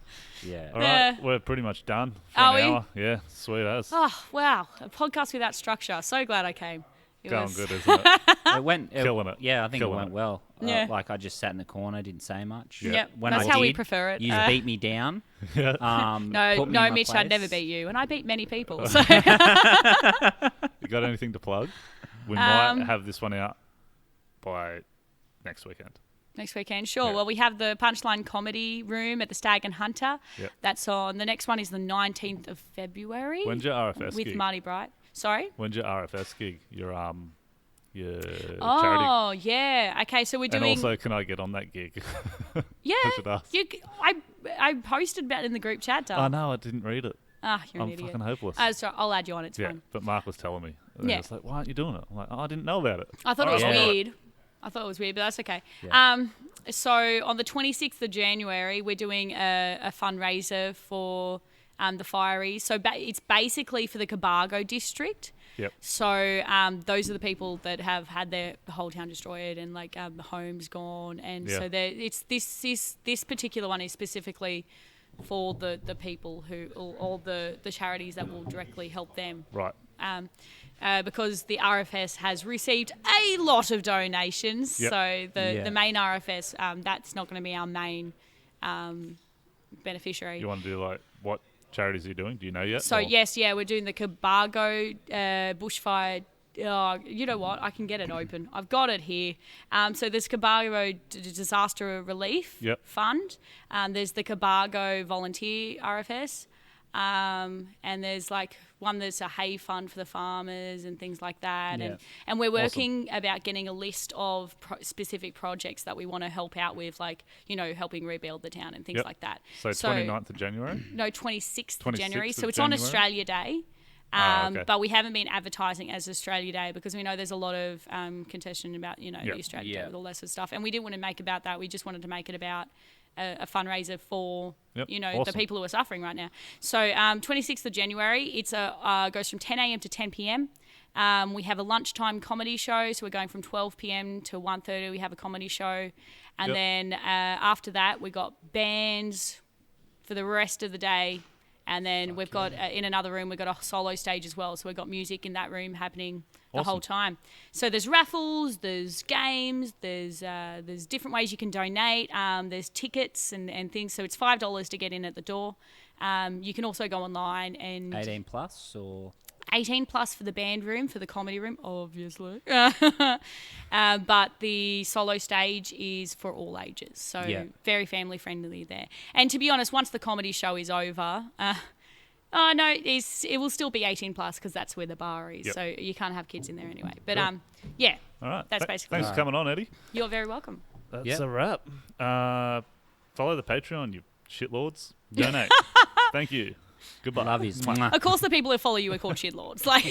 Speaker 1: Yeah.
Speaker 3: All right, we're pretty much done for
Speaker 5: Are
Speaker 3: an
Speaker 5: we?
Speaker 3: hour. Yeah, sweet as.
Speaker 5: Oh, wow. A podcast without structure. So glad I came. It
Speaker 3: Going
Speaker 5: was-
Speaker 3: good, isn't it?
Speaker 1: It went.
Speaker 3: Killing it.
Speaker 1: Yeah, I think
Speaker 3: Killing
Speaker 1: it went
Speaker 3: it.
Speaker 1: well.
Speaker 5: Yeah.
Speaker 1: Like I just sat in the corner, didn't say much.
Speaker 3: Yeah.
Speaker 5: Yep,
Speaker 1: When
Speaker 5: that's
Speaker 1: I
Speaker 5: how we
Speaker 1: did,
Speaker 5: prefer it.
Speaker 1: You beat me down.
Speaker 3: Yeah.
Speaker 5: No,
Speaker 1: put me in my
Speaker 5: Mitch, I'd never
Speaker 1: place.
Speaker 5: beat you, and I beat many people. So
Speaker 3: You got anything to plug? We might have this one out by next weekend.
Speaker 5: next weekend, sure.
Speaker 3: Yeah.
Speaker 5: Well, we have the Punchline Comedy Room at the Stag and Hunter.
Speaker 3: Yep.
Speaker 5: That's on. The next one is the 19th of February.
Speaker 3: When's your RFS
Speaker 5: with
Speaker 3: gig?
Speaker 5: Marty Bright. Sorry.
Speaker 3: When's your RFS gig? Your charity.
Speaker 5: Oh yeah. Okay, so we're
Speaker 3: And
Speaker 5: doing.
Speaker 3: also, can I get on that gig?
Speaker 5: yeah.
Speaker 3: I should ask.
Speaker 5: I posted about it in the group chat.
Speaker 3: Oh no, I didn't read it.
Speaker 5: Ah, you're
Speaker 3: I'm
Speaker 5: an idiot.
Speaker 3: fucking hopeless.
Speaker 5: So I'll add you on. It's
Speaker 3: Yeah,
Speaker 5: fine.
Speaker 3: but Mark was telling me. And
Speaker 5: Yeah.
Speaker 3: I was like, why aren't you doing it? I'm like, oh, I didn't know about it.
Speaker 5: I thought it was
Speaker 1: Yeah.
Speaker 5: weird. I thought it was weird, but that's okay.
Speaker 1: Yeah.
Speaker 5: So on the 26th of January, we're doing a fundraiser for the fireys. So it's basically for the Cobargo district.
Speaker 3: Yep.
Speaker 5: So those are the people that have had their whole town destroyed and like the homes gone, and
Speaker 3: Yeah.
Speaker 5: so it's this particular one is specifically for the people who all the charities that will directly help them.
Speaker 3: Right.
Speaker 5: Because the RFS has received a lot of donations.
Speaker 3: Yep.
Speaker 5: So
Speaker 1: Yeah.
Speaker 5: the main RFS, that's not going to be our main beneficiary.
Speaker 3: You want to do like what charities are you doing? Do you know yet?
Speaker 5: So
Speaker 3: Or-
Speaker 5: yes, we're doing the Cobargo bushfire. You know what? I can get it open. I've got it here. So there's Cobargo Disaster Relief
Speaker 3: Yep.
Speaker 5: Fund. There's the Cobargo Volunteer RFS. And there's like one that's a hay fund for the farmers and things like that.
Speaker 1: Yeah.
Speaker 5: And we're working about getting a list of specific projects that we want to help out with, like, helping rebuild the town and things
Speaker 3: Yep.
Speaker 5: like that.
Speaker 3: So 29th of January?
Speaker 5: No, 26th of January.
Speaker 3: 26th
Speaker 5: So
Speaker 3: of
Speaker 5: it's on
Speaker 3: January?
Speaker 5: Australia Day.
Speaker 3: Okay.
Speaker 5: But we haven't been advertising as Australia Day because we know there's a lot of contention about, the Australia Day
Speaker 3: Yeah.
Speaker 5: with all that sort of stuff. And we didn't want to make about that. We just wanted to make it about a fundraiser for,
Speaker 3: Yep.
Speaker 5: the
Speaker 3: Awesome.
Speaker 5: people who are suffering right now. So 26th of January, it's goes from 10 a.m. to 10 p.m. We have a lunchtime comedy show. So we're going from 12 p.m. to 1:30. We have a comedy show. And
Speaker 3: Yep.
Speaker 5: then after that, we got bands for the rest of the day. And then we've got, in another room, we've got a solo stage as well. So we've got music in that room happening the whole time. So there's raffles, there's games, there's different ways you can donate. There's tickets and things. So it's $5 to get in at the door. You can also go online and
Speaker 1: 18 plus or
Speaker 5: 18 plus for the band room, for the comedy room, obviously. But the solo stage is for all ages. So
Speaker 1: Yeah.
Speaker 5: very family friendly there. And to be honest, once the comedy show is over, it will still be 18 plus because that's where the bar is.
Speaker 3: Yep.
Speaker 5: So you can't have kids in there anyway. But
Speaker 3: Cool.
Speaker 5: yeah,
Speaker 3: All right.
Speaker 5: That's basically
Speaker 3: Thanks
Speaker 1: it.
Speaker 3: for coming on, Eddie.
Speaker 5: you're very welcome.
Speaker 3: That's
Speaker 1: Yep.
Speaker 3: a wrap. Follow the Patreon, you shitlords. Donate. Thank you. Goodbye.
Speaker 1: love you.
Speaker 5: Of course, the people who follow you are called shitlords. Like.